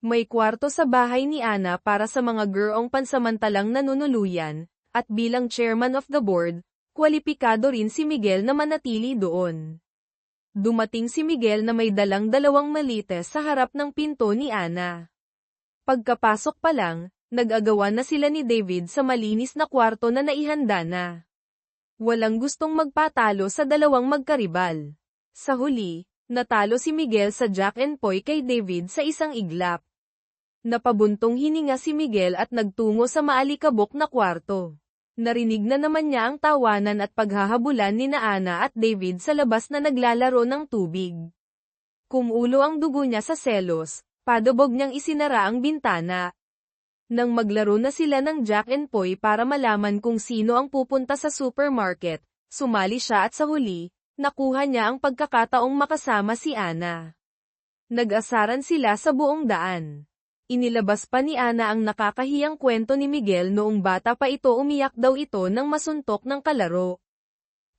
May kwarto sa bahay ni Ana para sa mga gurong pansamantalang nanunuluyan, at bilang chairman of the board, kwalipikado rin si Miguel na manatili doon. Dumating si Miguel na may dalang 2 malites sa harap ng pinto ni Ana. Pagkapasok pa lang, nag-agawan na sila ni David sa malinis na kwarto na naihanda na. Walang gustong magpatalo sa dalawang magkaribal. Sa huli, natalo si Miguel sa Jack and Poy kay David sa isang iglap. Napabuntong hininga si Miguel at nagtungo sa maalikabok na kwarto. Narinig na naman niya ang tawanan at paghahabulan ni Ana at David sa labas na naglalaro ng tubig. Kumulo ang dugo niya sa selos, padubog niyang isinara ang bintana. Nang maglaro na sila ng Jack and Poy para malaman kung sino ang pupunta sa supermarket, Sumali siya at sa huli, nakuha niya ang pagkakataong makasama si Ana. Nag-asaran sila sa buong daan. Inilabas pa ni Ana ang nakakahiyang kwento ni Miguel noong bata pa ito, umiyak daw ito nang masuntok ng kalaro.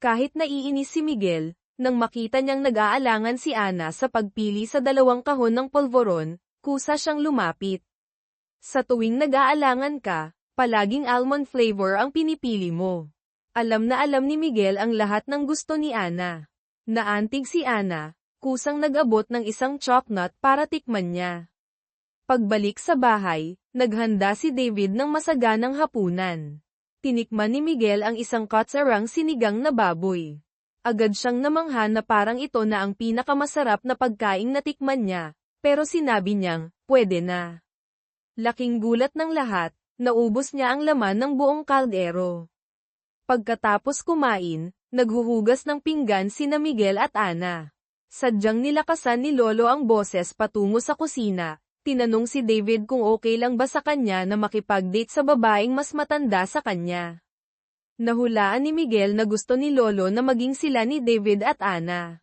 Kahit naiinis si Miguel, nang makita niyang nag-aalangan si Ana sa pagpili sa 2 kahon ng polvoron, kusa siyang lumapit. Sa tuwing nag-aalangan ka, palaging almond flavor ang pinipili mo. Alam na alam ni Miguel ang lahat ng gusto ni Ana. Naantig si Ana, kusang nag-abot ng isang chocolate para tikman niya. Pagbalik sa bahay, naghanda si David ng masaganang hapunan. Tinikman ni Miguel ang isang katsarang sinigang na baboy. Agad siyang namangha na parang ito na ang pinakamasarap na pagkaing natikman niya, pero sinabi niyang, pwede na. Laking gulat ng lahat, naubos niya ang laman ng buong kaldero. Pagkatapos kumain, naghuhugas ng pinggan sina Miguel at Ana. Sadyang nilakasan ni Lolo ang boses patungo sa kusina. Tinanong si David kung okay lang ba sa kanya na makipag-date sa babaeng mas matanda sa kanya. Nahulaan ni Miguel na gusto ni Lolo na maging sila ni David at Ana.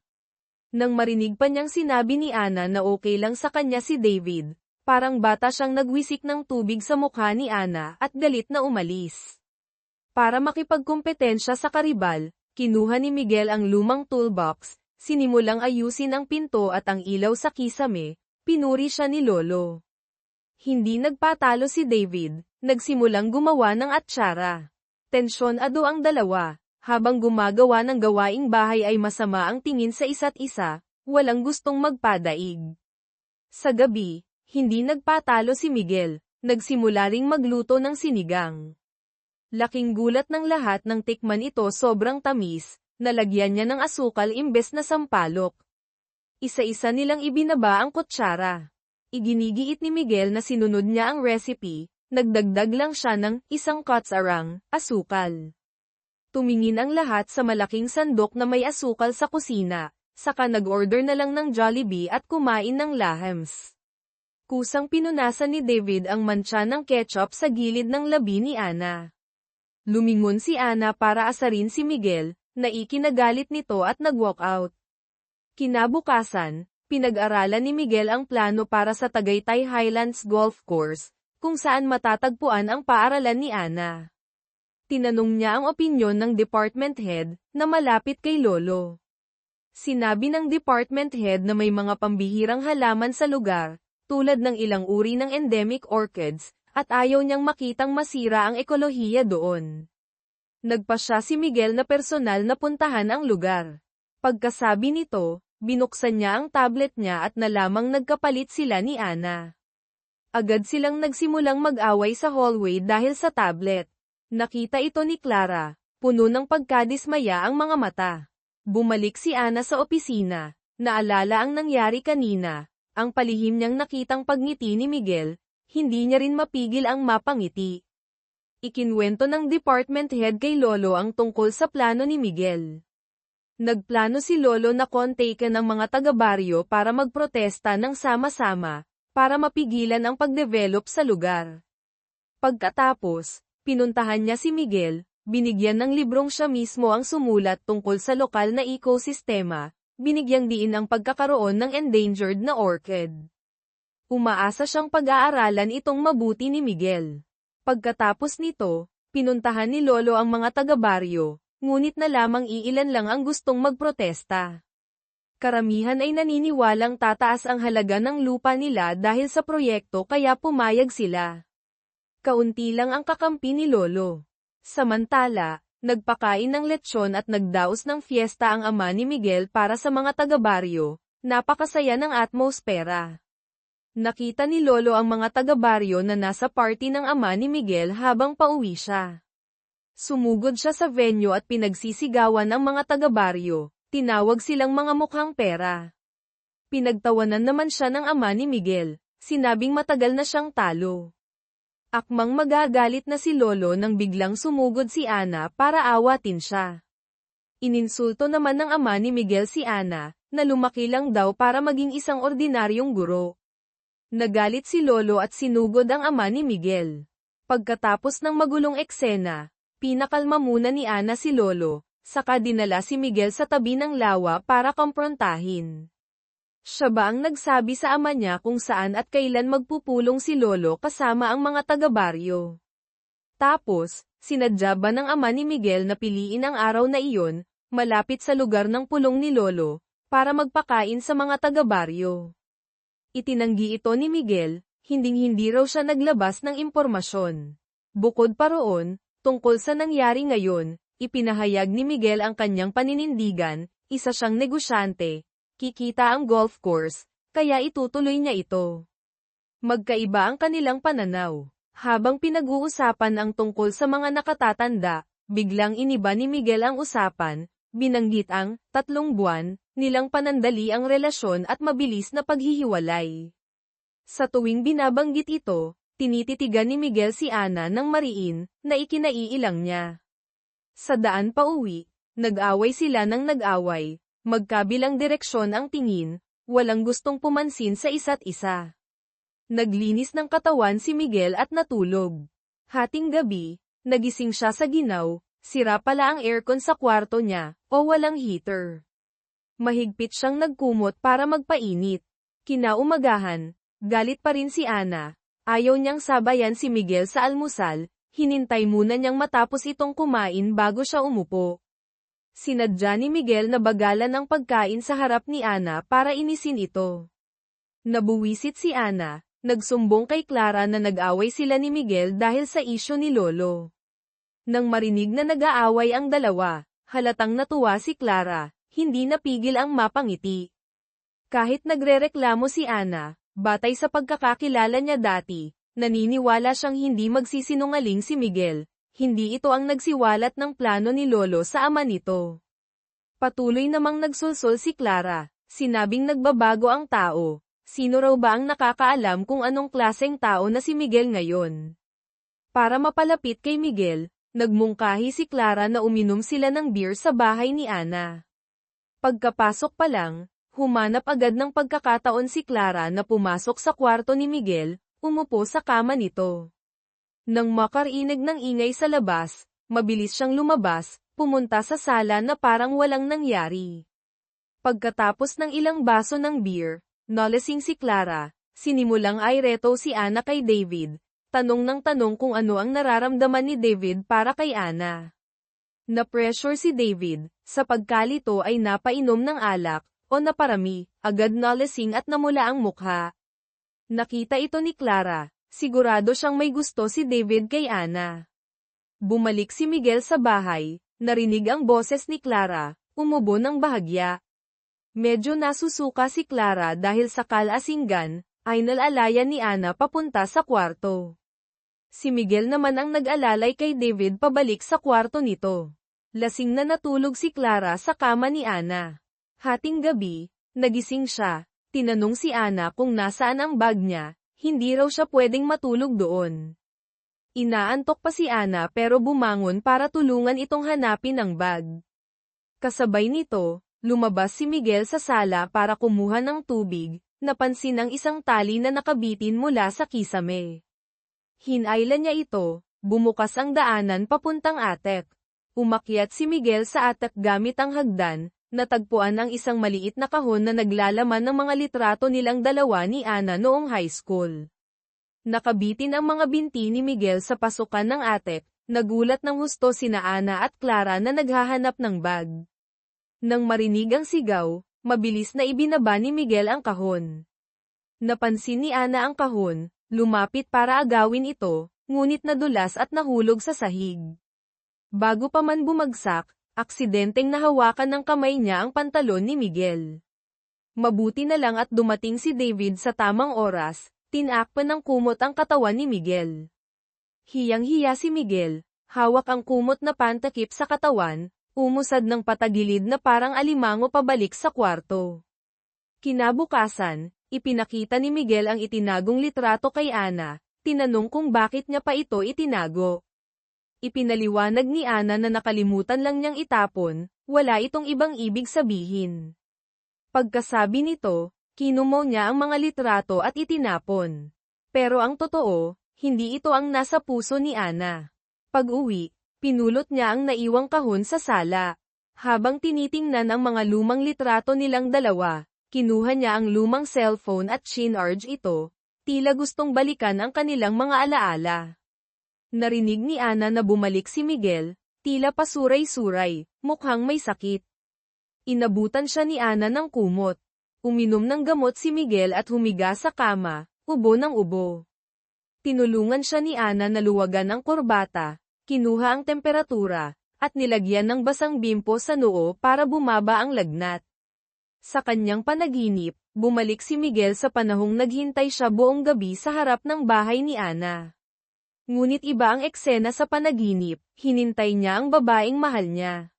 Nang marinig pa niyang sinabi ni Ana na okay lang sa kanya si David, parang bata siyang nagwisik ng tubig sa mukha ni Ana at galit na umalis. Para makipagkumpetensya sa karibal, kinuha ni Miguel ang lumang toolbox, sinimulang ayusin ang pinto at ang ilaw sa kisame. Pinuri siya ni Lolo. Hindi nagpatalo si David, nagsimulang gumawa ng atsara. Tensyonado ang dalawa, habang gumagawa ng gawaing bahay ay masama ang tingin sa isa't isa, walang gustong magpadaig. Sa gabi, hindi nagpatalo si Miguel, nagsimula ring magluto ng sinigang. Laking gulat ng lahat nang tikman ito, sobrang tamis, nalagyan niya ng asukal imbes na sampalok. Isa-isa nilang ibinaba ang kutsara. Iginigiit ni Miguel na sinunod niya ang recipe, nagdagdag lang siya ng isang katsarang asukal. Tumingin ang lahat sa malaking sandok na may asukal sa kusina, saka nag-order na lang ng Jollibee at kumain ng lahams. Kusang pinunasan ni David ang mantsa ng ketchup sa gilid ng labi ni Ana. Lumingon si Ana para asarin si Miguel, na ikinagalit nito at nag-walk out. Kinabukasan, pinag-aralan ni Miguel ang plano para sa Tagaytay Highlands Golf Course, kung saan matatagpuan ang paaralan ni Ana. Tinanong niya ang opinyon ng department head, na malapit kay Lolo. Sinabi ng department head na may mga pambihirang halaman sa lugar, tulad ng ilang uri ng endemic orchids, at ayaw niyang makitang masira ang ekolohiya doon. Nagpasya si Miguel na personal na puntahan ang lugar. Pagkasabi nito, binuksan niya ang tablet niya at nalamang nagkapalit sila ni Ana. Agad silang nagsimulang mag-away sa hallway dahil sa tablet. Nakita ito ni Clara, puno ng pagkadismaya ang mga mata. Bumalik si Ana sa opisina, naalala ang nangyari kanina, ang palihim niyang nakitang pagngiti ni Miguel, hindi niya rin mapigil ang mapangiti. Ikinwento ng department head kay Lolo ang tungkol sa plano ni Miguel. Nagplano si Lolo na kontaken ang mga taga-baryo para magprotesta ng sama-sama, para mapigilan ang pagdevelop sa lugar. Pagkatapos, pinuntahan niya si Miguel, binigyan ng librong siya mismo ang sumulat tungkol sa lokal na ekosistema, binigyang diin ang pagkakaroon ng endangered na orchid. Umaasa siyang pag-aaralan itong mabuti ni Miguel. Pagkatapos nito, pinuntahan ni Lolo ang mga taga-baryo, ngunit na lamang iilan lang ang gustong magprotesta. Karamihan ay naniniwalang tataas ang halaga ng lupa nila dahil sa proyekto kaya pumayag sila. Kaunti lang ang kakampi ni Lolo. Samantala, nagpakain ng lechon at nagdaos ng fiesta ang ama ni Miguel para sa mga taga-baryo, napakasaya ng atmosfera. Nakita ni Lolo ang mga taga-baryo na nasa party ng ama ni Miguel habang pauwi siya. Sumugod siya sa venue at pinagsisigawan ang mga taga-baryo, tinawag silang mga mukhang pera. Pinagtawanan naman siya ng ama ni Miguel, sinabing matagal na siyang talo. Akmang magagalit na si Lolo nang biglang sumugod si Ana para awatin siya. Ininsulto naman ng ama ni Miguel si Ana, na lumaki lang daw para maging isang ordinaryong guro. Nagalit si Lolo at sinugod ang ama ni Miguel. Pagkatapos ng magulong eksena, pinakalma muna ni Ana si Lolo, saka dinala si Miguel sa tabi ng lawa para kumprontahin. Siya ba ang nagsabi sa ama niya kung saan at kailan magpupulong si Lolo kasama ang mga taga-baryo? Tapos, sinadya ba ng ama ni Miguel na piliin ang araw na iyon, malapit sa lugar ng pulong ni Lolo, para magpakain sa mga taga-baryo? Itinanggi ito ni Miguel, hinding-hindi raw siya naglabas ng impormasyon. Bukod pa roon, tungkol sa nangyari ngayon, ipinahayag ni Miguel ang kanyang paninindigan, isa siyang negosyante, kikita ang golf course, kaya itutuloy niya ito. Magkaiba ang kanilang pananaw. Habang pinag-uusapan ang tungkol sa mga nakatatanda, biglang iniba ni Miguel ang usapan, binanggit ang 3 buwan nilang panandali ang relasyon at mabilis na paghihiwalay. Sa tuwing binabanggit ito, tinititigan ni Miguel si Ana ng mariin, na ikinaiilang niya. Sa daan pa uwi, nag-away sila ng nag-away, magkabilang direksyon ang tingin, walang gustong pumansin sa isa't isa. Naglinis ng katawan si Miguel at natulog. Hating gabi, nagising siya sa ginaw, sira pala ang aircon sa kwarto niya, o walang heater. Mahigpit siyang nagkumot para magpainit. Kinaumagahan, galit pa rin si Ana. Ayaw niyang sabayan si Miguel sa almusal, hinintay muna niyang matapos itong kumain bago siya umupo. Sinadya ni Miguel na bagalan ang pagkain sa harap ni Ana para inisin ito. Nabuwisit si Ana, nagsumbong kay Clara na nag-away sila ni Miguel dahil sa isyu ni Lolo. Nang marinig na nag-aaway ang dalawa, halatang natuwa si Clara, hindi napigil ang mapangiti. Kahit nagrereklamo si Ana, batay sa pagkakakilala niya dati, naniniwala siyang hindi magsisinungaling si Miguel, hindi ito ang nagsiwalat ng plano ni Lolo sa ama nito. Patuloy namang nagsulsol si Clara, sinabing nagbabago ang tao, sino raw ba ang nakakaalam kung anong klaseng tao na si Miguel ngayon? Para mapalapit kay Miguel, nagmungkahi si Clara na uminom sila ng beer sa bahay ni Ana. Pagkapasok pa lang, humanap agad ng pagkakataon si Clara na pumasok sa kwarto ni Miguel, umupo sa kama nito. Nang makarinig ng ingay sa labas, mabilis siyang lumabas, pumunta sa sala na parang walang nangyari. Pagkatapos ng ilang baso ng beer, nalasing si Clara, sinimulang ireto si Ana kay David, tanong ng tanong kung ano ang nararamdaman ni David para kay Ana. Na-pressure si David, sa pagkalito ay napainom ng alak, o naparami, agad nalasing at namula ang mukha. Nakita ito ni Clara, sigurado siyang may gusto si David kay Ana. Bumalik si Miguel sa bahay, narinig ang boses ni Clara, umubo ng bahagya. Medyo nasusuka si Clara dahil sa kalasinggan, ay nalalayan ni Ana papunta sa kwarto. Si Miguel naman ang nag-alalay kay David pabalik sa kwarto nito. Lasing na natulog si Clara sa kama ni Ana. Hating gabi, nagising siya, tinanong si Ana kung nasaan ang bag niya, hindi raw siya pwedeng matulog doon. Inaantok pa si Ana pero bumangon para tulungan itong hanapin ang bag. Kasabay nito, lumabas si Miguel sa sala para kumuha ng tubig, napansin ang isang tali na nakabitin mula sa kisame. Hinailan niya ito, bumukas ang daanan papuntang atek. Umakyat si Miguel sa atek gamit ang hagdan, natagpuan ang isang maliit na kahon na naglalaman ng mga litrato nilang dalawa ni Ana noong high school. Nakabitin ang mga binti ni Miguel sa pasukan ng atek, nagulat ng husto sina Ana at Clara na naghahanap ng bag. Nang marinig ang sigaw, mabilis na ibinaba ni Miguel ang kahon. Napansin ni Ana ang kahon, lumapit para agawin ito, ngunit nadulas at nahulog sa sahig. Bago pa man bumagsak, aksidenteng nahawakan ng kamay niya ang pantalon ni Miguel. Mabuti na lang at dumating si David sa tamang oras, tinakpan ng kumot ang katawan ni Miguel. Hiyang-hiya si Miguel, hawak ang kumot na pantakip sa katawan, umusad ng patagilid na parang alimango pabalik sa kwarto. Kinabukasan, ipinakita ni Miguel ang itinagong litrato kay Ana, tinanong kung bakit niya pa ito itinago. Ipinaliwanag ni Ana na nakalimutan lang niyang itapon, wala itong ibang ibig sabihin. Pagkasabi nito, kinumo niya ang mga litrato at itinapon. Pero ang totoo, hindi ito ang nasa puso ni Ana. Pag-uwi, pinulot niya ang naiwang kahon sa sala. Habang tinitingnan ang mga lumang litrato nilang dalawa, kinuha niya ang lumang cellphone at chinarge ito, tila gustong balikan ang kanilang mga alaala. Narinig ni Ana na bumalik si Miguel, tila pasuray-suray, mukhang may sakit. Inabutan siya ni Ana ng kumot. Uminom ng gamot si Miguel at humiga sa kama, ubo ng ubo. Tinulungan siya ni Ana na luwagan ang kurbata, kinuha ang temperatura, at nilagyan ng basang bimpo sa noo para bumaba ang lagnat. Sa kanyang panaginip, bumalik si Miguel sa panahong naghintay siya buong gabi sa harap ng bahay ni Ana. Ngunit iba ang eksena sa panaginip, hinintay niya ang babaeng mahal niya.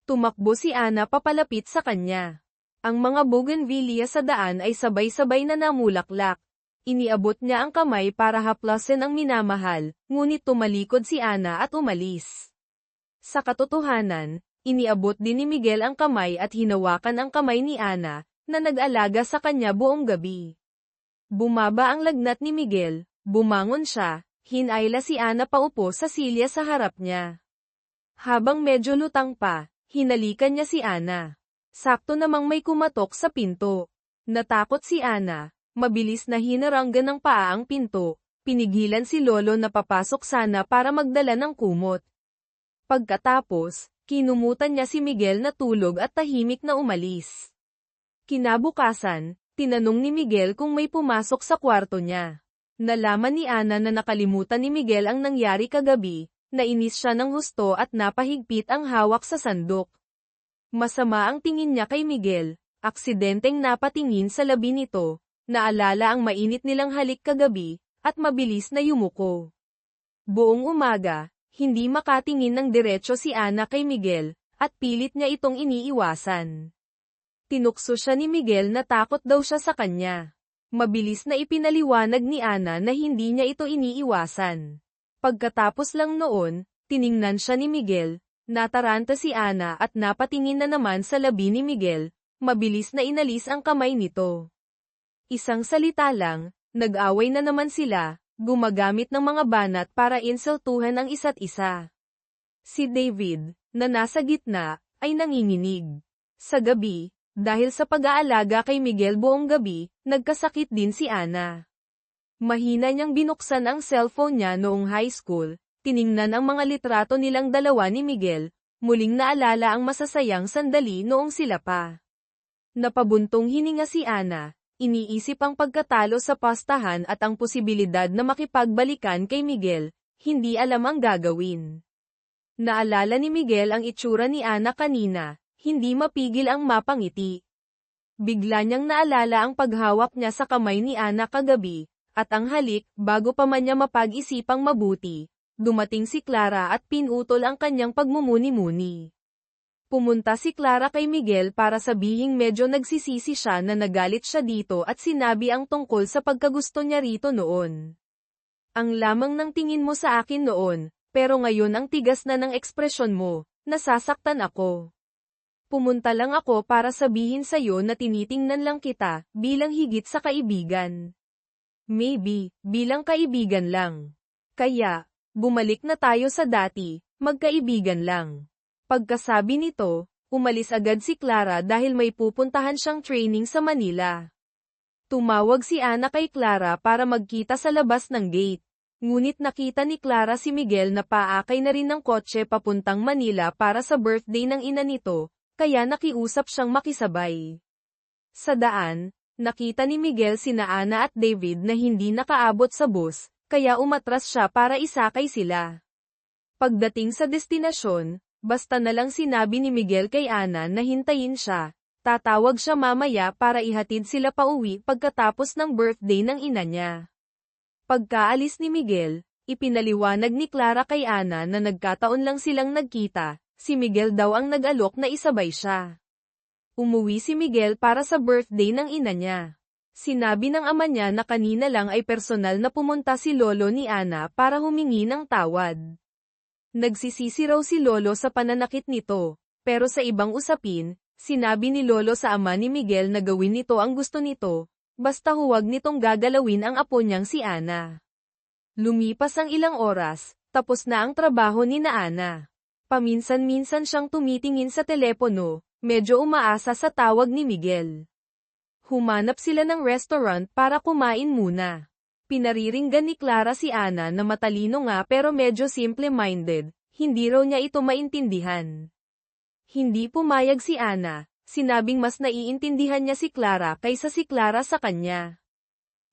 Tumakbo si Ana papalapit sa kanya. Ang mga bougainvillea sa daan ay sabay-sabay na namulaklak. Iniabot niya ang kamay para haplasin ang minamahal, ngunit tumalikod si Ana at umalis. Sa katotohanan, iniabot din ni Miguel ang kamay at hinawakan ang kamay ni Ana, na nag-alaga sa kanya buong gabi. Bumaba ang lagnat ni Miguel, bumangon siya, hinayla si Ana paupo sa silya sa harap niya. Habang medyo lutang pa, hinalikan niya si Ana. Sakto namang may kumatok sa pinto. Natakot si Ana, mabilis na hinaranggan ng paa ang pinto, pinigilan si Lolo na papasok sana para magdala ng kumot. Pagkatapos, kinumutan niya si Miguel na tulog at tahimik na umalis. Kinabukasan, tinanong ni Miguel kung may pumasok sa kwarto niya. Nalaman ni Ana na nakalimutan ni Miguel ang nangyari kagabi, nainis siya ng husto at napahigpit ang hawak sa sandok. Masama ang tingin niya kay Miguel, aksidenteng napatingin sa labi nito, naalala ang mainit nilang halik kagabi, at mabilis na yumuko. Buong umaga, hindi makatingin ng diretso si Ana kay Miguel, at pilit niya itong iniiwasan. Tinukso siya ni Miguel na takot daw siya sa kanya. Mabilis na ipinaliwanag ni Ana na hindi niya ito iniiwasan. Pagkatapos lang noon, tiningnan siya ni Miguel, nataranta si Ana at napatingin na naman sa labi ni Miguel, mabilis na inalis ang kamay nito. Isang salita lang, nag-away na naman sila, gumagamit ng mga banat para insultuhan ang isa't isa. Si David, na nasa gitna, ay nanginginig. Sa gabi, dahil sa pag-aalaga kay Miguel buong gabi, nagkasakit din si Ana. Mahina niyang binuksan ang cellphone niya noong high school, tiningnan ang mga litrato nilang dalawa ni Miguel, muling naalala ang masasayang sandali noong sila pa. Napabuntong hininga si Ana. Iniisip ang pagkatalo sa pastahan at ang posibilidad na makipagbalikan kay Miguel, hindi alam ang gagawin. Naalala ni Miguel ang itsura ni Ana kanina, hindi mapigil ang mapangiti. Bigla niyang naalala ang paghawak niya sa kamay ni Ana kagabi, at ang halik, bago pa man niya mapag-isipang mabuti, dumating si Clara at pinutol ang kanyang pagmumuni-muni. Pumunta si Clara kay Miguel para sabihing medyo nagsisisi siya na nagalit siya dito at sinabi ang tungkol sa pagkagusto niya rito noon. Ang lamang ng tingin mo sa akin noon, pero ngayon ang tigas na ng ekspresyon mo, nasasaktan ako. Pumunta lang ako para sabihin sa'yo na tinitingnan lang kita, bilang higit sa kaibigan. Maybe, bilang kaibigan lang. Kaya, bumalik na tayo sa dati, magkaibigan lang. Pagkasabi nito, umalis agad si Clara dahil may pupuntahan siyang training sa Manila. Tumawag si Ana kay Clara para magkita sa labas ng gate. Ngunit nakita ni Clara si Miguel na paakay na rin ng kotse papuntang Manila para sa birthday ng ina nito, kaya nakiusap siyang makisabay. Sa daan, nakita ni Miguel sina Ana at David na hindi nakaabot sa bus, kaya umatras siya para isakay sila. Pagdating sa destinasyon, basta na lang sinabi ni Miguel kay Ana na hintayin siya, tatawag siya mamaya para ihatid sila pauwi pagkatapos ng birthday ng ina niya. Pagkaalis ni Miguel, ipinaliwanag ni Clara kay Ana na nagkataon lang silang nagkita, si Miguel daw ang nag-alok na isabay siya. Umuwi si Miguel para sa birthday ng ina niya. Sinabi ng ama niya na kanina lang ay personal na pumunta si Lolo ni Ana para humingi ng tawad. Nagsisisi raw si Lolo sa pananakit nito, pero sa ibang usapin, sinabi ni Lolo sa ama ni Miguel na gawin nito ang gusto nito, basta huwag nitong gagalawin ang apo niyang si Ana. Lumipas ang ilang oras, tapos na ang trabaho ni na Ana. Paminsan-minsan siyang tumitingin sa telepono, medyo umaasa sa tawag ni Miguel. Humanap sila ng restaurant para kumain muna. Pinariringgan ni Clara si Ana na matalino nga pero medyo simple-minded, hindi raw niya ito maintindihan. Hindi pumayag si Ana, sinabing mas naiintindihan niya si Clara kaysa si Clara sa kanya.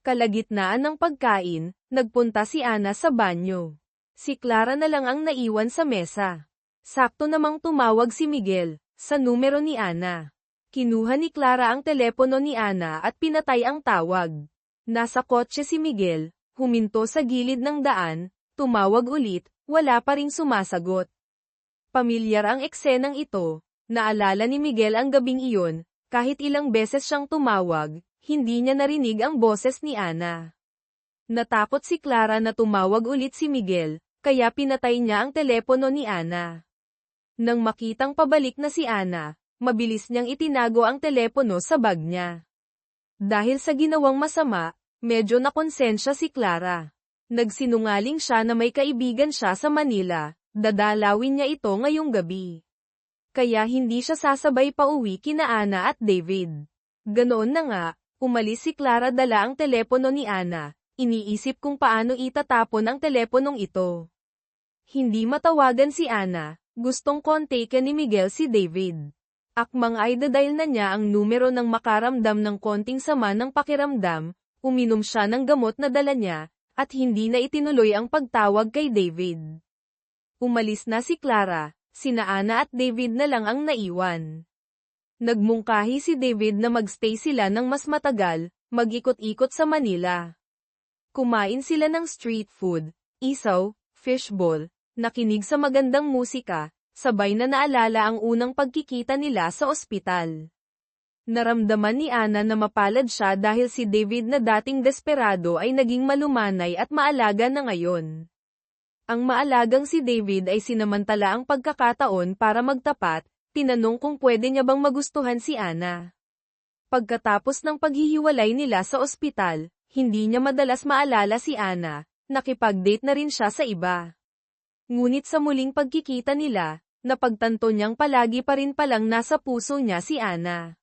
Kalagitnaan ng pagkain, nagpunta si Ana sa banyo. Si Clara na lang ang naiwan sa mesa. Sakto namang tumawag si Miguel, sa numero ni Ana. Kinuha ni Clara ang telepono ni Ana at pinatay ang tawag. Nasa kotse si Miguel, huminto sa gilid ng daan, tumawag ulit, wala pa ring sumasagot. Pamilyar ang eksenang ito, naalala ni Miguel ang gabing iyon, kahit ilang beses siyang tumawag, hindi niya narinig ang boses ni Ana. Natakot si Clara na tumawag ulit si Miguel, kaya pinatay niya ang telepono ni Ana. Nang makitang pabalik na si Ana, mabilis niyang itinago ang telepono sa bag niya. Dahil sa ginawang masama, medyo nakonsensya si Clara. Nagsinungaling siya na may kaibigan siya sa Manila, dadalawin niya ito ngayong gabi. Kaya hindi siya sasabay pauwi kina Ana at David. Ganoon na nga, umalis si Clara dala ang telepono ni Ana, iniisip kung paano itatapon ang teleponong ito. Hindi matawagan si Ana, gustong kontakin ni Miguel si David. Akmang ay dadial na niya ang numero ng makaramdam ng konting sama ng pakiramdam, uminom siya ng gamot na dala niya, at hindi na itinuloy ang pagtawag kay David. Umalis na si Clara, sina Ana at David na lang ang naiwan. Nagmungkahi si David na magstay sila ng mas matagal, mag-ikot-ikot sa Manila. Kumain sila ng street food, isaw, fishball, nakinig sa magandang musika, sabay na naalala ang unang pagkikita nila sa ospital. Naramdaman ni Ana na mapalad siya dahil si David na dating desperado ay naging malumanay at maalaga na ngayon. Ang maalagang si David ay sinamantala ang pagkakataon para magtapat, tinanong kung pwede niya bang magustuhan si Ana. Pagkatapos ng paghihiwalay nila sa ospital, hindi niya madalas maalala si Ana, nakipag-date na rin siya sa iba. Ngunit sa muling pagkikita nila, napagtanto niyang palagi pa rin palang nasa puso niya si Ana.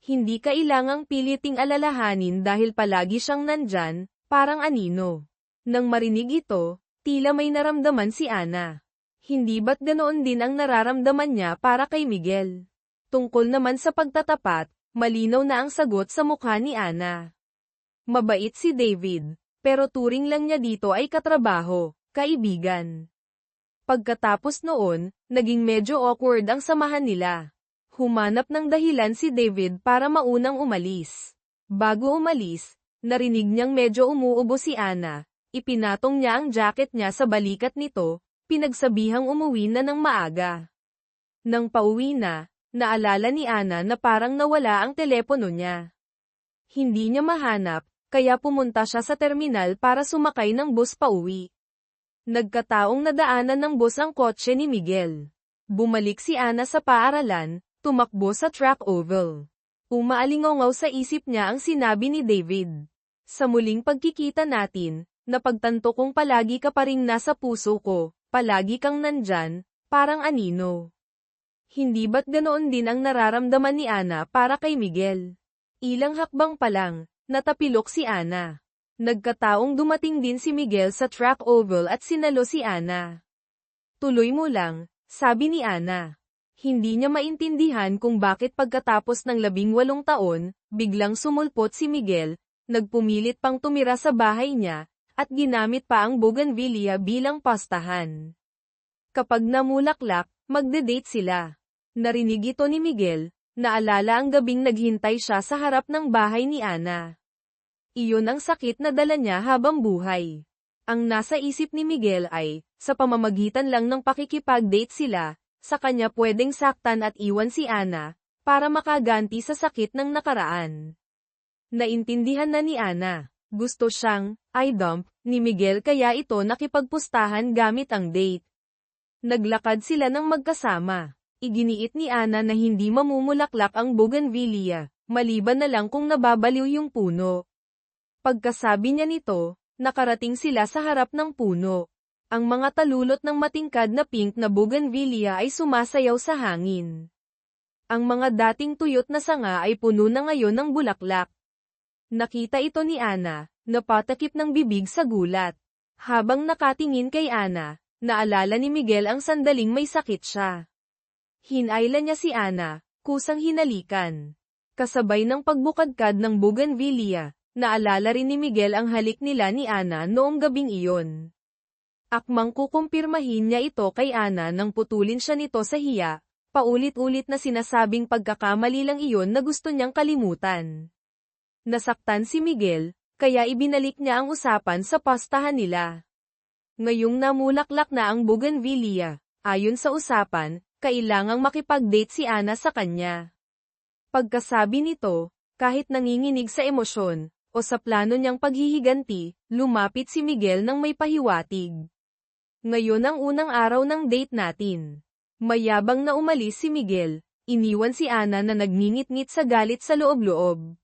Hindi kailangang piliting alalahanin dahil palagi siyang nandyan, parang anino. Nang marinig ito, tila may naramdaman si Ana. Hindi ba't ganoon din ang nararamdaman niya para kay Miguel? Tungkol naman sa pagtatapat, malinaw na ang sagot sa mukha ni Ana. Mabait si David, pero turing lang niya dito ay katrabaho, kaibigan. Pagkatapos noon, naging medyo awkward ang samahan nila. Humanap ng dahilan si David para maunang umalis. Bago umalis, narinig niyang medyo umuubo si Ana, ipinatong niya ang jacket niya sa balikat nito, pinagsabihang umuwi na ng maaga. Nang pauwi na, naalala ni Ana na parang nawala ang telepono niya. Hindi niya mahanap, kaya pumunta siya sa terminal para sumakay ng bus pauwi. Nagkataong nadaanan ng bus ang kotse ni Miguel. Bumalik si Ana sa paaralan, tumakbo sa track oval. Umaalingaw sa isip niya ang sinabi ni David. Sa muling pagkikita natin, napagtanto kong palagi ka pa ring nasa puso ko, palagi kang nandyan, parang anino. Hindi ba't ganoon din ang nararamdaman ni Ana para kay Miguel? Ilang hakbang pa lang, natapilok si Ana. Nagkataong dumating din si Miguel sa track oval at sinalo si Ana. Tuloy mo lang, sabi ni Ana. Hindi niya maintindihan kung bakit pagkatapos ng 18 taon, biglang sumulpot si Miguel, nagpumilit pang tumira sa bahay niya, at ginamit pa ang bougainvillea bilang pastahan. Kapag namulaklak, magde-date sila. Narinig ito ni Miguel, naalala ang gabing naghintay siya sa harap ng bahay ni Ana. Iyon ang sakit na dala niya habang buhay. Ang nasa isip ni Miguel ay, sa pamamagitan lang ng pakikipag-date sila, sa kanya pwedeng saktan at iwan si Ana, para makaganti sa sakit ng nakaraan. Naintindihan na ni Ana, gusto siyang, i-dump, ni Miguel kaya ito nakipagpustahan gamit ang date. Naglakad sila ng magkasama. Iginiit ni Ana na hindi mamumulaklak ang bougainvillea, maliban na lang kung nababaliw yung puno. Pagkasabi niya nito, nakarating sila sa harap ng puno. Ang mga talulot ng matingkad na pink na bougainvillea ay sumasayaw sa hangin. Ang mga dating tuyot na sanga ay puno na ngayon ng bulaklak. Nakita ito ni Ana, napatakip ng bibig sa gulat. Habang nakatingin kay Ana, naalala ni Miguel ang sandaling may sakit siya. Hinayla niya si Ana, kusang hinalikan. Kasabay ng pagbukadkad ng bougainvillea, naalala rin ni Miguel ang halik nila ni Ana noong gabing iyon. Akmang kukumpirmahin niya ito kay Ana nang putulin siya nito sa hiya, paulit-ulit na sinasabing pagkakamali lang iyon na gusto niyang kalimutan. Nasaktan si Miguel, kaya ibinalik niya ang usapan sa pastahan nila. Ngayong namulaklak na ang bougainvillea, ayon sa usapan, kailangang makipag-date si Ana sa kanya. Pagkasabi nito, kahit nanginginig sa emosyon, o sa plano niyang paghihiganti, lumapit si Miguel nang may pahiwatig. Ngayon ang unang araw ng date natin. Mayabang na umalis si Miguel, iniwan si Ana na nagngingit-ngit sa galit sa loob-loob.